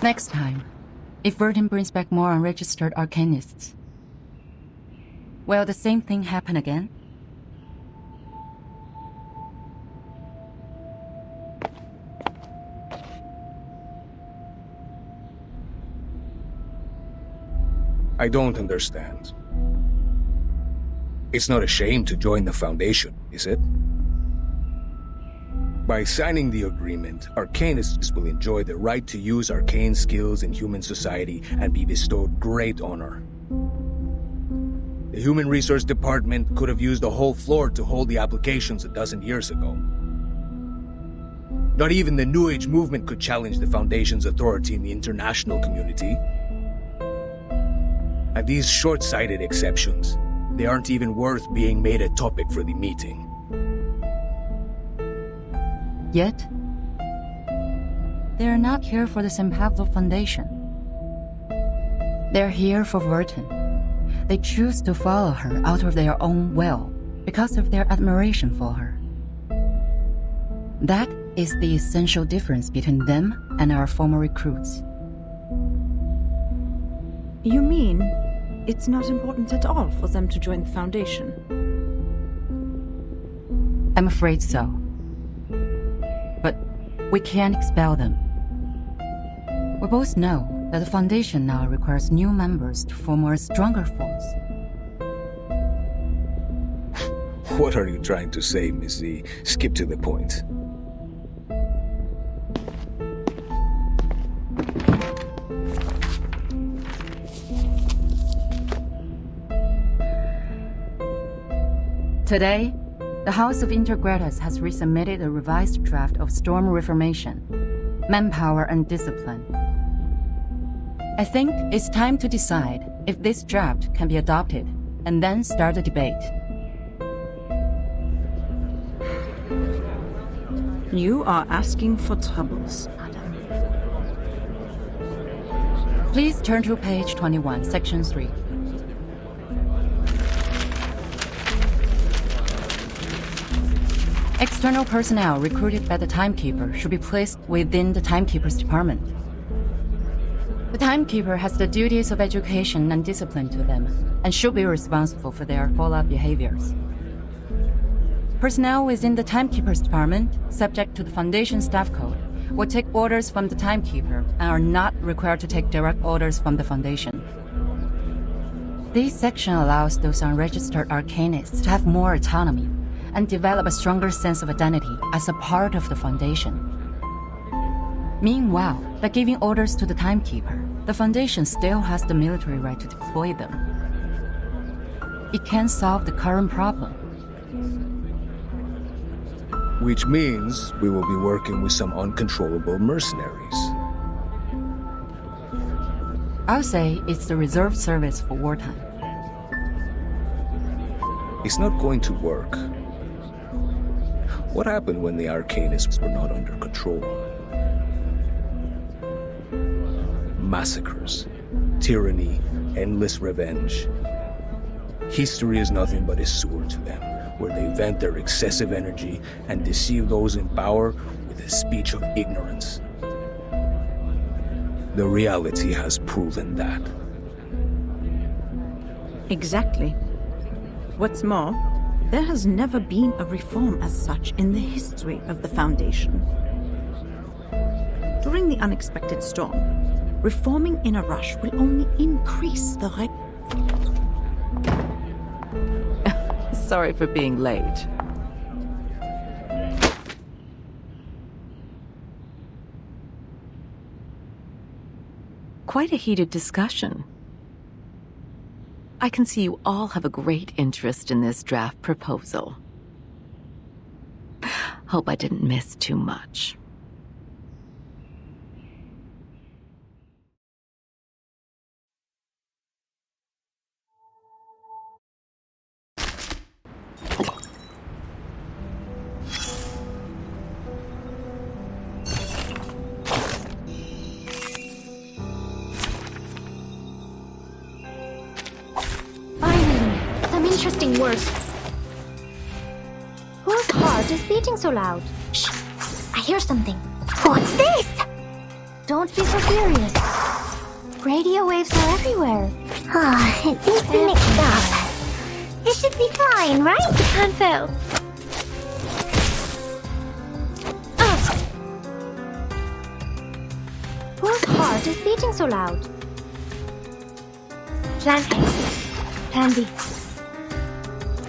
Next time, if Verdun brings back more unregistered arcanists, will the same thing happen again? I don't understand. It's not a shame to join the Foundation, is it? By signing the agreement, Arcanists will enjoy the right to use arcane skills in human society and be bestowed great honor. The Human Resource Department could have used the whole floor to hold the applications a dozen years ago. Not even the New Age movement could challenge the Foundation's authority in the international community. And these short-sighted exceptions, they aren't even worth being made a topic for the meeting. Yet, they are not here for the Sempavlo Foundation. They're here for Verdun. They choose to follow her out of their own will because of their admiration for her. That is the essential difference between them and our former recruits. You mean it's not important at all for them to join the Foundation? I'm afraid so. But we can't expel them. We both know that the Foundation now requires new members to form a stronger force. What are you trying to say, Miss Z? Skip to the point. Today, the House of Intergratus has resubmitted a revised draft of Storm Reformation, Manpower and Discipline. I think it's time to decide if this draft can be adopted, and then start a debate. You are asking for troubles, madam. Please turn to page 21, section 3. External personnel recruited by the Timekeeper should be placed within the Timekeeper's department. The Timekeeper has the duties of education and discipline to them, and should be responsible for their follow-up behaviors. Personnel within the Timekeeper's department, subject to the Foundation Staff Code, will take orders from the Timekeeper and are not required to take direct orders from the Foundation. This section allows those unregistered arcanists to have more autonomy and develop a stronger sense of identity as a part of the Foundation. Meanwhile, by giving orders to the Timekeeper, the Foundation still has the military right to deploy them. It can solve the current problem. Which means we will be working with some uncontrollable mercenaries. I'll say it's the reserve service for wartime. It's not going to work. What happened when the Arcanists were not under control? Massacres, tyranny, endless revenge. History is nothing but a sewer to them, where they vent their excessive energy and deceive those in power with a speech of ignorance. The reality has proven that. Exactly. What's more, there has never been a reform as such in the history of the Foundation. During the unexpected storm, reforming in a rush will only increase the Sorry for being late. Quite a heated discussion. I can see you all have a great interest in this draft proposal. Hope I didn't miss too much. Interesting work. Whose heart is beating so loud? Shh! I hear something. What's this? Don't be so furious. Radio waves are everywhere. It seems to be mixed up. It should be fine, right? Can't fail. Whose heart is beating so loud? Plantain. Candy.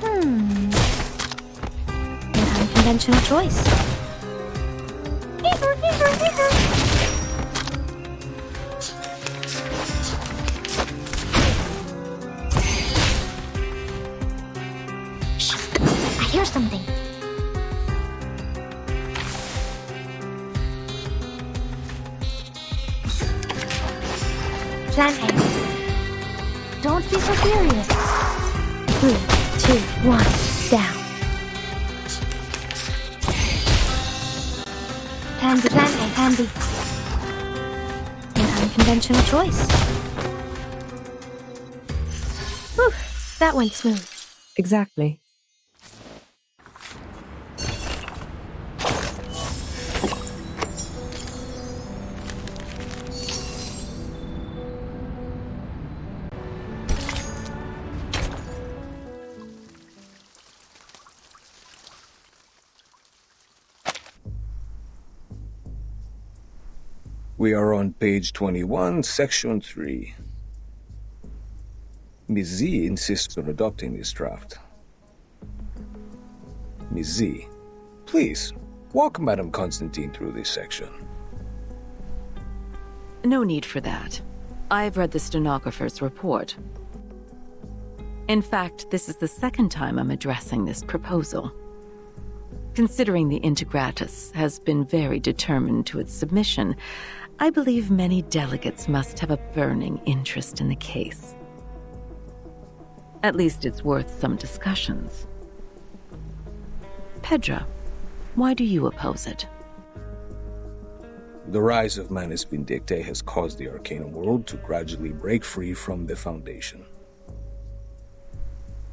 An unconventional choice. Shh! I hear something. Plantain. Don't be so furious. 3, 2, 1, down. Candy, plantain, candy. An unconventional choice. Whew, that went smooth. Exactly. We are on page 21, section 3. Ms. Z insists on adopting this draft. Ms. Z, please, walk Madame Constantine through this section. No need for that. I've read the stenographer's report. In fact, this is the second time I'm addressing this proposal. Considering the Integratus has been very determined to its submission, I believe many delegates must have a burning interest in the case. At least it's worth some discussions. Pedro, why do you oppose it? The rise of Manus Vindictae has caused the Arcanum world to gradually break free from the Foundation.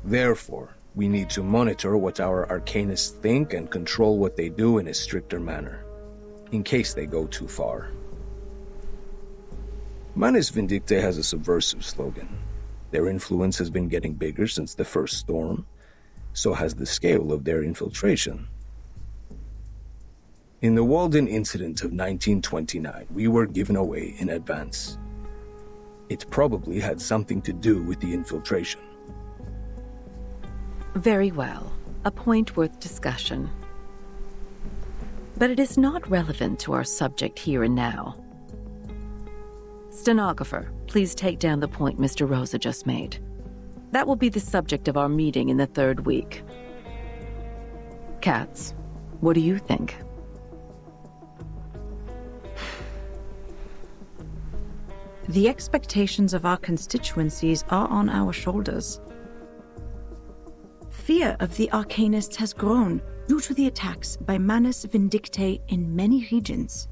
Therefore, we need to monitor what our Arcanists think and control what they do in a stricter manner, in case they go too far. Manus Vindictae has a subversive slogan. Their influence has been getting bigger since the first storm, so has the scale of their infiltration. In the Walden incident of 1929, we were given away in advance. It probably had something to do with the infiltration. Very well. A point worth discussion. But it is not relevant to our subject here and now. Stenographer, please take down the point Mr. Rosa just made. That will be the subject of our meeting in the 3rd week. Katz, what do you think? The expectations of our constituencies are on our shoulders. Fear of the Arcanists has grown due to the attacks by Manus Vindictae in many regions.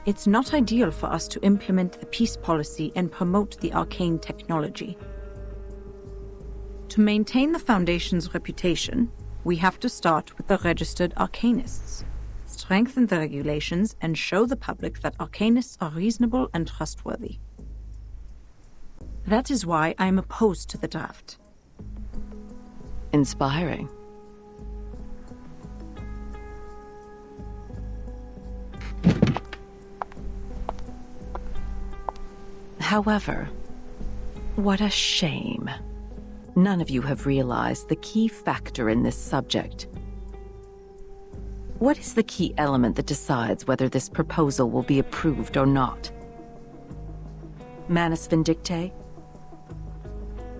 It's not ideal for us to implement the peace policy and promote the arcane technology. To maintain the Foundation's reputation, we have to start with the registered Arcanists, strengthen the regulations, and show the public that Arcanists are reasonable and trustworthy. That is why I am opposed to the draft. Inspiring. However, what a shame. None of you have realized the key factor in this subject. What is the key element that decides whether this proposal will be approved or not? Manus Vindictae?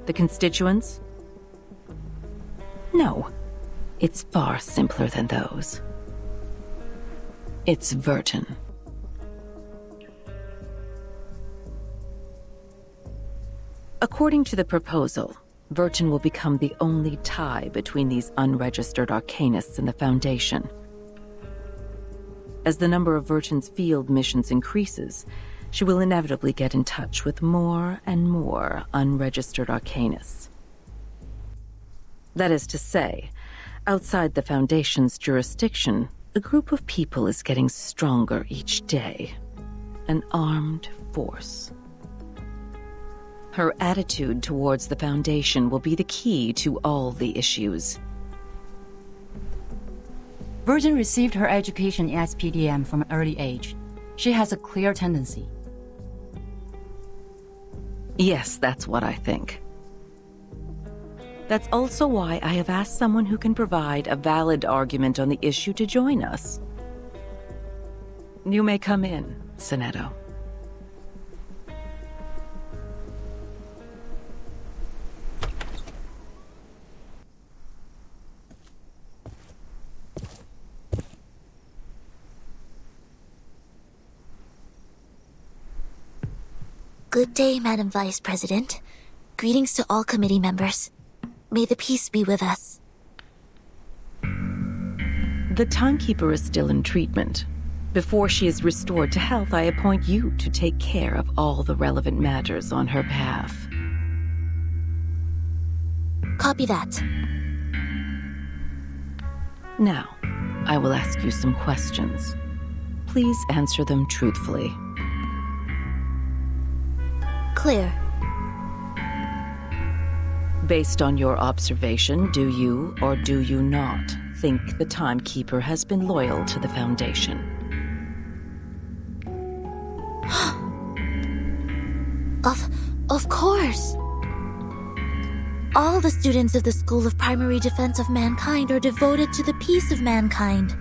The constituents? No, it's far simpler than those. It's Verton. According to the proposal, Verton will become the only tie between these unregistered Arcanists and the Foundation. As the number of Verton's field missions increases, she will inevitably get in touch with more and more unregistered Arcanists. That is to say, outside the Foundation's jurisdiction, a group of people is getting stronger each day. An armed force. Her attitude towards the Foundation will be the key to all the issues. Virgin received her education in SPDM from an early age. She has a clear tendency. Yes, that's what I think. That's also why I have asked someone who can provide a valid argument on the issue to join us. You may come in, Sonetto. Good day, Madam Vice President. Greetings to all committee members. May the peace be with us. The timekeeper is still in treatment. Before she is restored to health, I appoint you to take care of all the relevant matters on her behalf. Copy that. Now, I will ask you some questions. Please answer them truthfully. Clear. Based on your observation, do you or do you not think the timekeeper has been loyal to the Foundation? Of course. All the students of the School of Primary Defense of Mankind are devoted to the peace of mankind.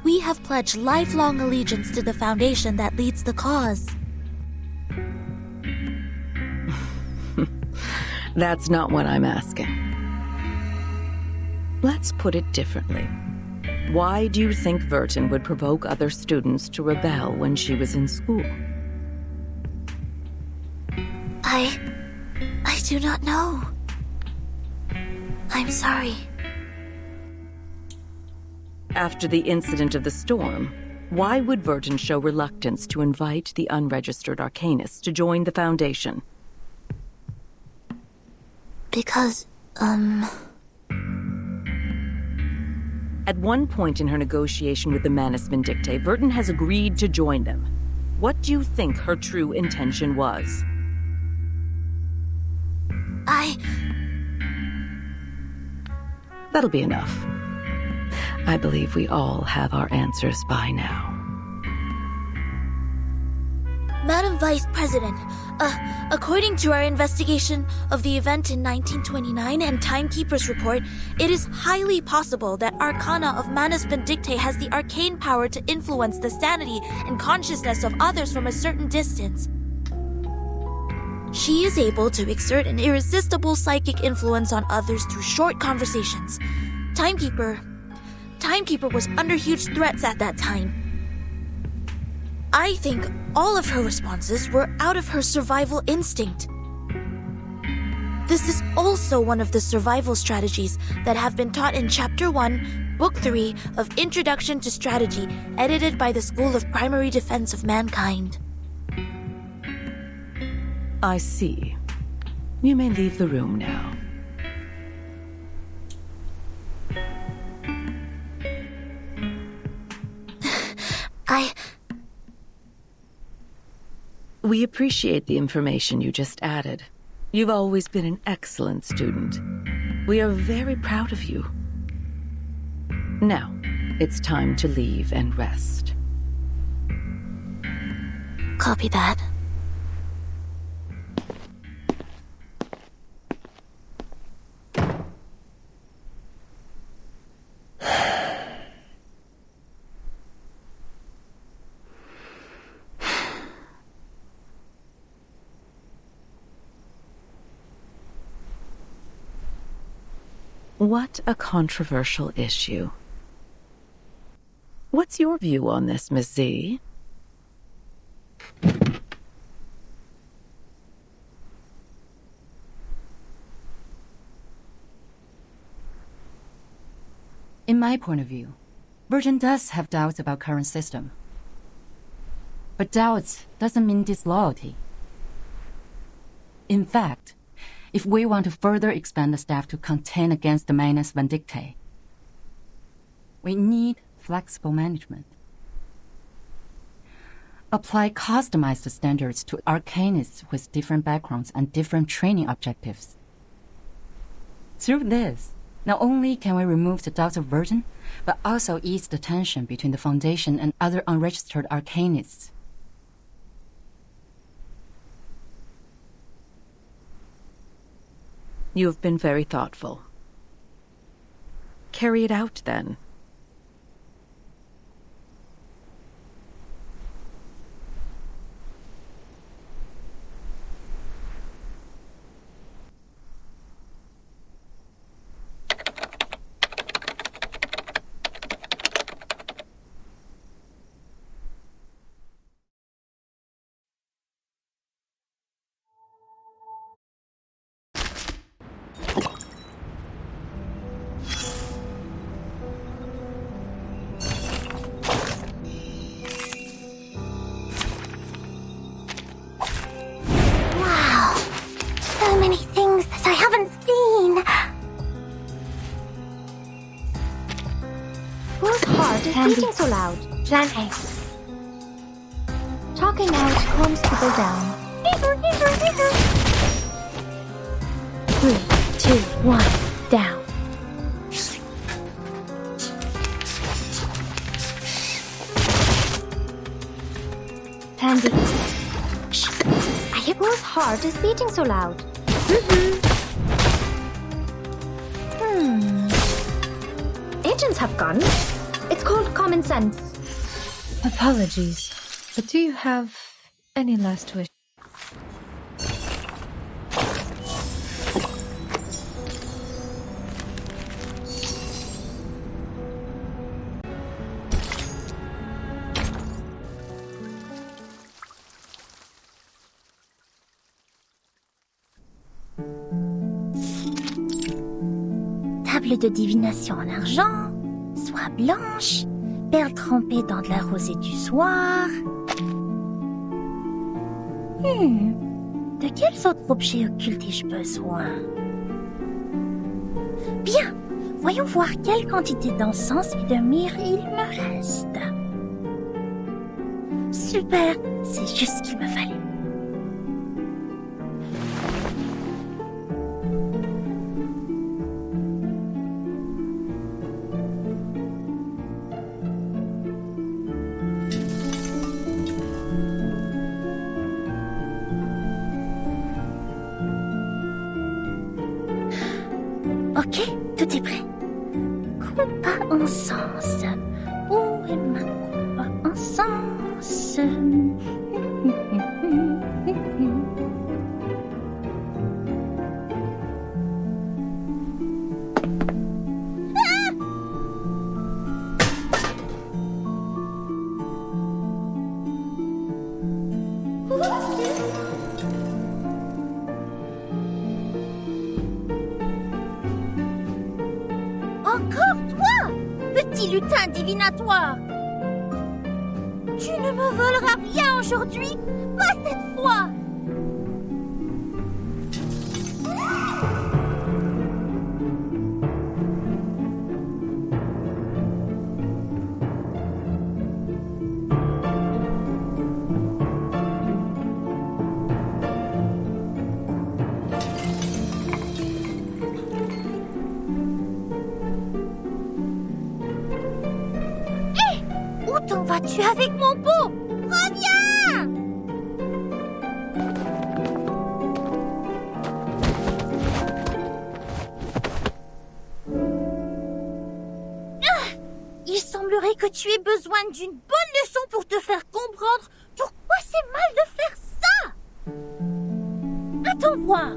We have pledged lifelong allegiance to the Foundation that leads the cause. That's not what I'm asking. Let's put it differently. Why do you think Vertin would provoke other students to rebel when she was in school? I do not know. I'm sorry. After the incident of the storm, why would Vertin show reluctance to invite the unregistered arcanists to join the Foundation? Because, At one point in her negotiation with the Manus Vindictae, Vertin has agreed to join them. What do you think her true intention was? That'll be enough. I believe we all have our answers by now. Madam Vice President, according to our investigation of the event in 1929 and Timekeeper's report, it is highly possible that Arcana of Manus Vindictae has the arcane power to influence the sanity and consciousness of others from a certain distance. She is able to exert an irresistible psychic influence on others through short conversations. Timekeeper was under huge threats at that time. I think all of her responses were out of her survival instinct. This is also one of the survival strategies that have been taught in Chapter 1, Book 3 of Introduction to Strategy, edited by the School of Primary Defense of Mankind. I see. You may leave the room now. We appreciate the information you just added. You've always been an excellent student. We are very proud of you. Now, it's time to leave and rest. Copy that. What a controversial issue. What's your view on this, Miss Z? In my point of view, Virgin does have doubts about current system. But doubts doesn't mean disloyalty. In fact, if we want to further expand the staff to contend against the Manus Vindictae, we need flexible management. Apply customized standards to arcanists with different backgrounds and different training objectives. Through this, not only can we remove the doubts of Virgin, but also ease the tension between the Foundation and other unregistered arcanists. You have been very thoughtful. Carry it out, then. Beating so loud. Plan A. Talking out calms people down. 3, 2, 1, down. Tandy. Whose heart is beating so loud? Agents have guns. It's called common sense. Apologies, but do you have any last wish? table de divination en argent, soie blanche, perles trempées dans de la rosée du soir. De quels autres objets occultes ai-je besoin? Bien, voyons voir quelle quantité d'encens et de myrrhe il me reste. Super, c'est juste ce qu'il me fallait. Ok, tout est prêt. Coupe à encens. Où est ma coupe à encens? Encore toi, petit lutin divinatoire! Tu ne me voleras rien aujourd'hui, pas cette fois! Où t'en vas-tu avec mon pot? Reviens! Il semblerait que tu aies besoin d'une bonne leçon pour te faire comprendre pourquoi c'est mal de faire ça. Attends voir.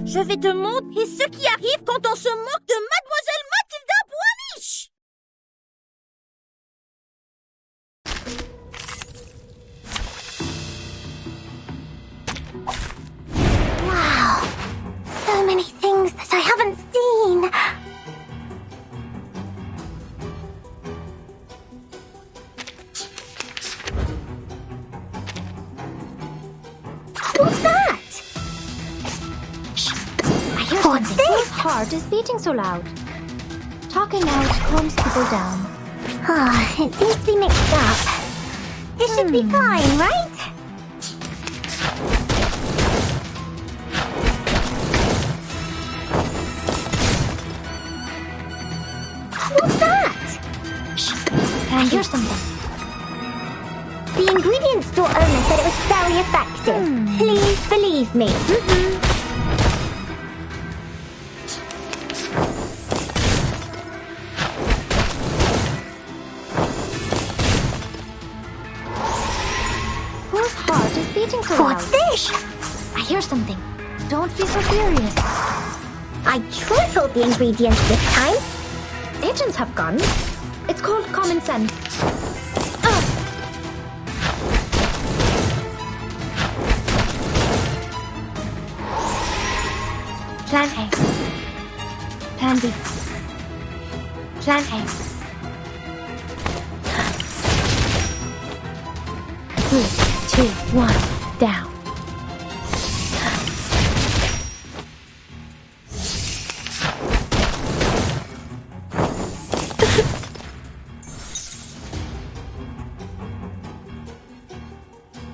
Je vais te montrer ce qui arrive quand on se moque de Mademoiselle Mathilda Boisniche. Wow, so many things that I haven't seen. What's that? I hear something. Whose heart is beating so loud? Talking out calms people down. It seems to be mixed up. This should be fine, right? What's that? I hear something. The ingredients store owner said it was very effective. Please believe me. Whose heart is beating so loud? What's this? I hear something. Don't be so furious. I tripled the ingredients this time. Agents have guns. It's called common sense. Plan A. Plan B. Plan A. 3, 2, 1, down.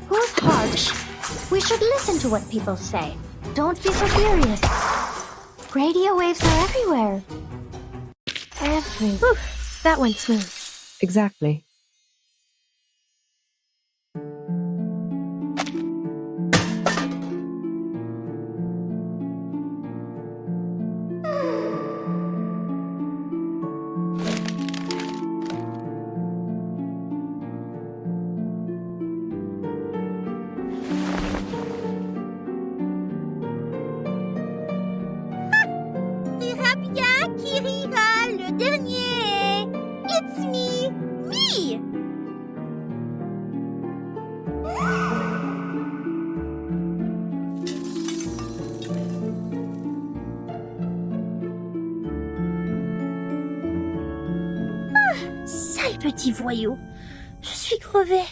Whose heart? We should listen to what people say. Don't be so furious. Radio waves are everywhere. Whew, that went smooth. Exactly. Rira bien qui rira le dernier. It's me, me. Sale petit voyou. Je suis crevée.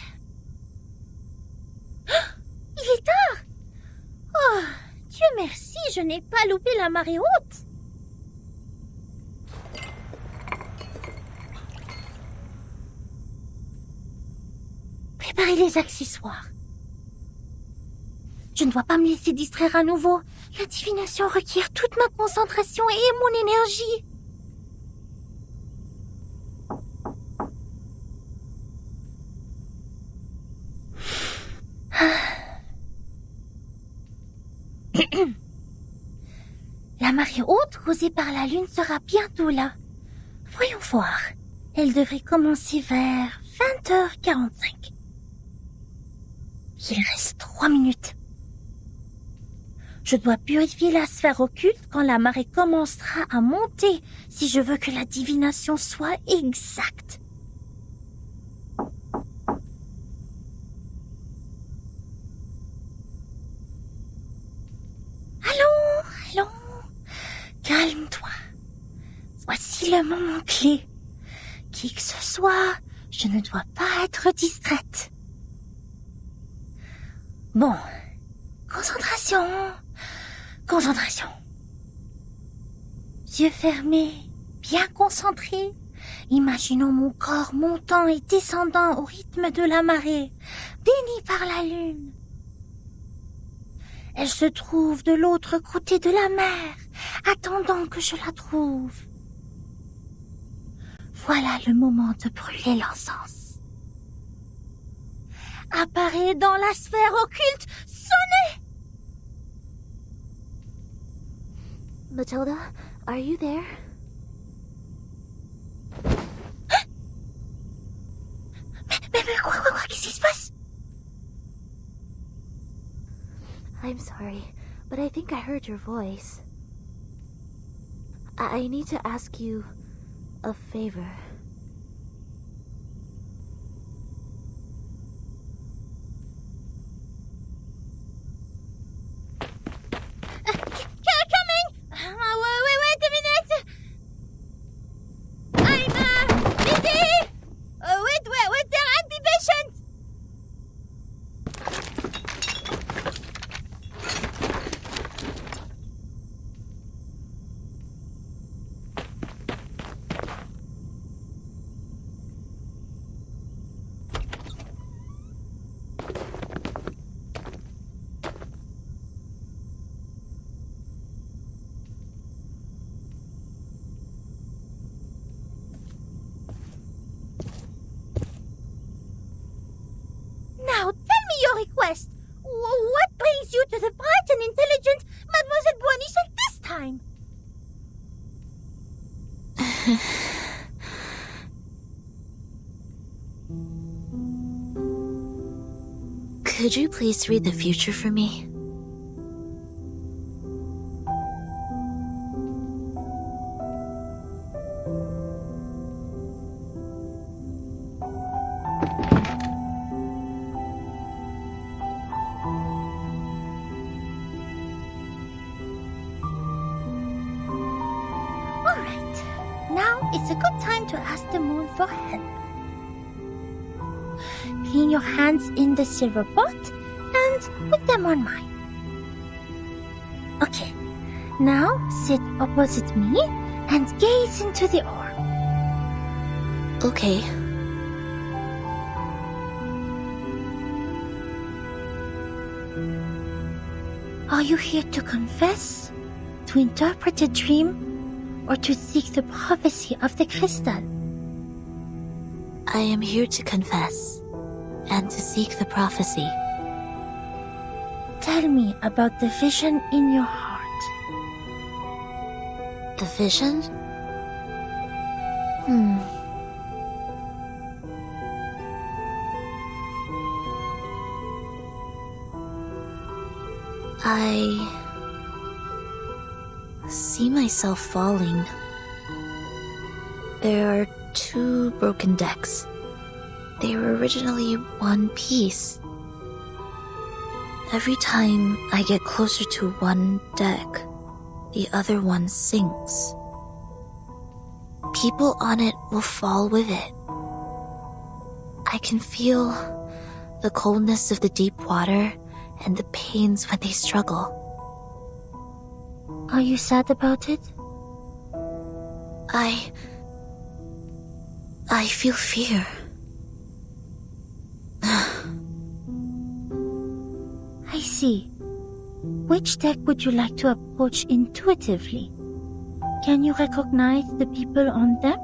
Il est tard. Oh, Dieu merci, je n'ai pas loupé la marée haute. Préparez les accessoires. Je ne dois pas me laisser distraire à nouveau. La divination requiert toute ma concentration et mon énergie. La marée haute causée par la lune sera bientôt là. Voyons voir. Elle devrait commencer vers 20h45. Il reste 3 minutes. Je dois purifier la sphère occulte quand la marée commencera à monter si je veux que la divination soit exacte. Allons. Calme-toi. Voici le moment clé. Qui que ce soit, je ne dois pas être distraite. Bon. Concentration. Yeux fermés, bien concentrés. Imaginons mon corps montant et descendant au rythme de la marée, béni par la lune. Elle se trouve de l'autre côté de la mer, attendant que je la trouve. Voilà le moment de brûler l'encens. Apparaît dans la sphère occulte, sonnez! Matilda, are you there? Mais quoi, qu'est-ce qui se passe? I'm sorry, but I think I heard your voice. I need to ask you a favor. Now, tell me your request. What brings you to the bright and intelligent Mademoiselle Boisnichel this time? Could you please read the future for me? It's a good time to ask the moon for help. Clean your hands in the silver pot and put them on mine. Okay, now sit opposite me and gaze into the orb. Okay. Are you here to confess, to interpret a dream, or to seek the prophecy of the crystal? I am here to confess and to seek the prophecy. Tell me about the vision in your heart. The vision? I see myself falling. There are 2 broken decks. They were originally one piece. Every time I get closer to one deck, the other one sinks. people on it will fall with it. I can feel the coldness of the deep water and the pains when they struggle. Are you sad about it? I feel fear. I see. Which deck would you like to approach intuitively? Can you recognize the people on them?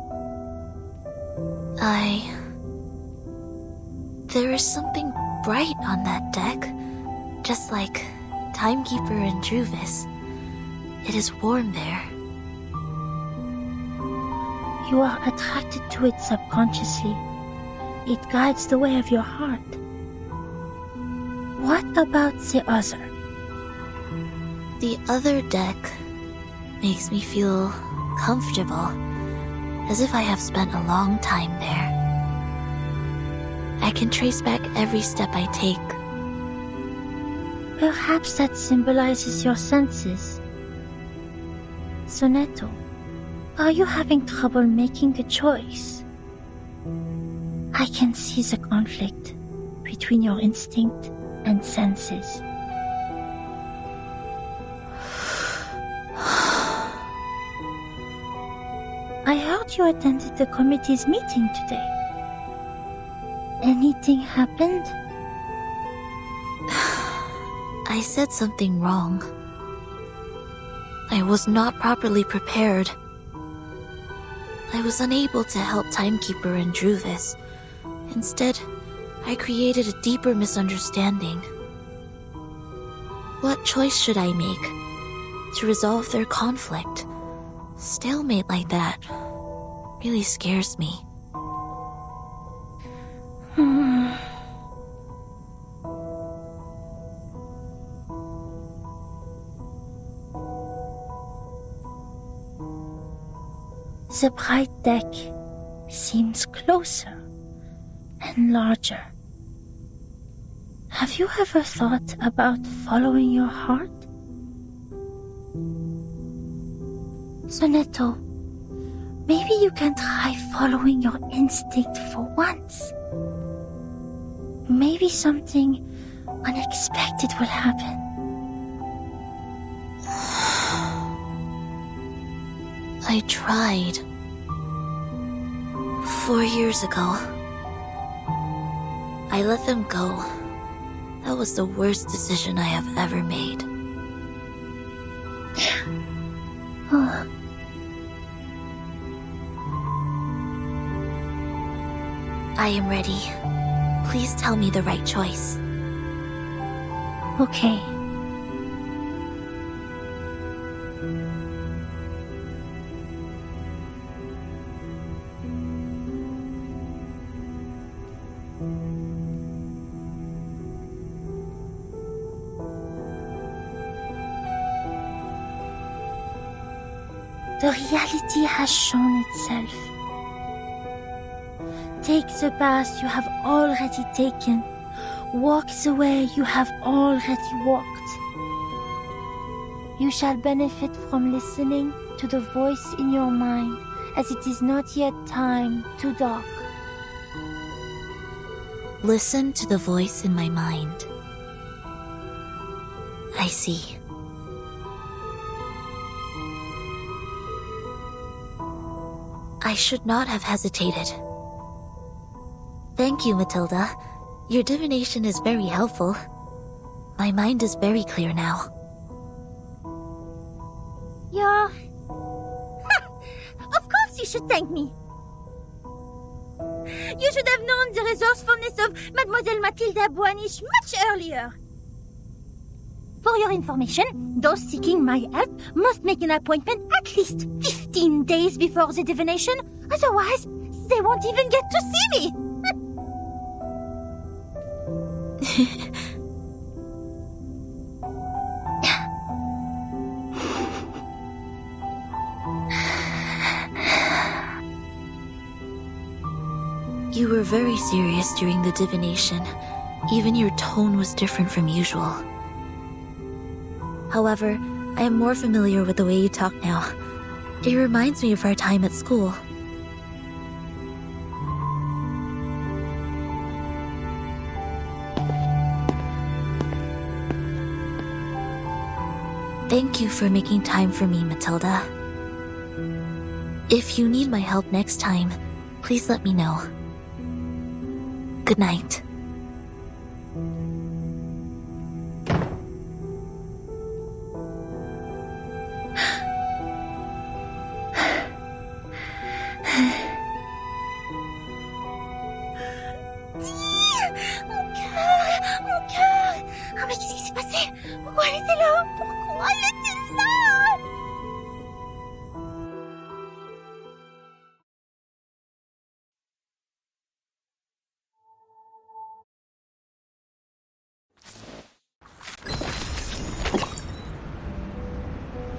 There is something bright on that deck, just like Timekeeper and Druvis. It is warm there. You are attracted to it subconsciously. It guides the way of your heart. What about the other? The other deck makes me feel comfortable, as if I have spent a long time there. I can trace back every step I take. Perhaps that symbolizes your senses. Sonetto, are you having trouble making a choice? I can see the conflict between your instinct and senses. I heard you attended the committee's meeting today. Anything happened? I said something wrong. I was not properly prepared. I was unable to help Timekeeper and Druvis. Instead, I created a deeper misunderstanding. What choice should I make to resolve their conflict? Stalemate like that really scares me. The bright deck seems closer and larger. Have you ever thought about following your heart? Sonetto, maybe you can try following your instinct for once. Maybe something unexpected will happen. I tried. 4 years ago. I let them go. That was the worst decision I have ever made. Oh. I am ready. Please tell me the right choice. Okay. The reality has shown itself. Take the path you have already taken. Walk the way you have already walked. You shall benefit from listening to the voice in your mind, as it is not yet time to dock. Listen to the voice in my mind. I see. I should not have hesitated. Thank you, Matilda. Your divination is very helpful. My mind is very clear now. Of course you should thank me. You should have known the resourcefulness of Mademoiselle Mathilda Boanish much earlier. For your information, those seeking my help must make an appointment at least 15 days before the divination. Otherwise, they won't even get to see me. You were very serious during the divination. Even your tone was different from usual. However, I am more familiar with the way you talk now. It reminds me of our time at school. Thank you for making time for me, Matilda. If you need my help next time, please let me know. Good night.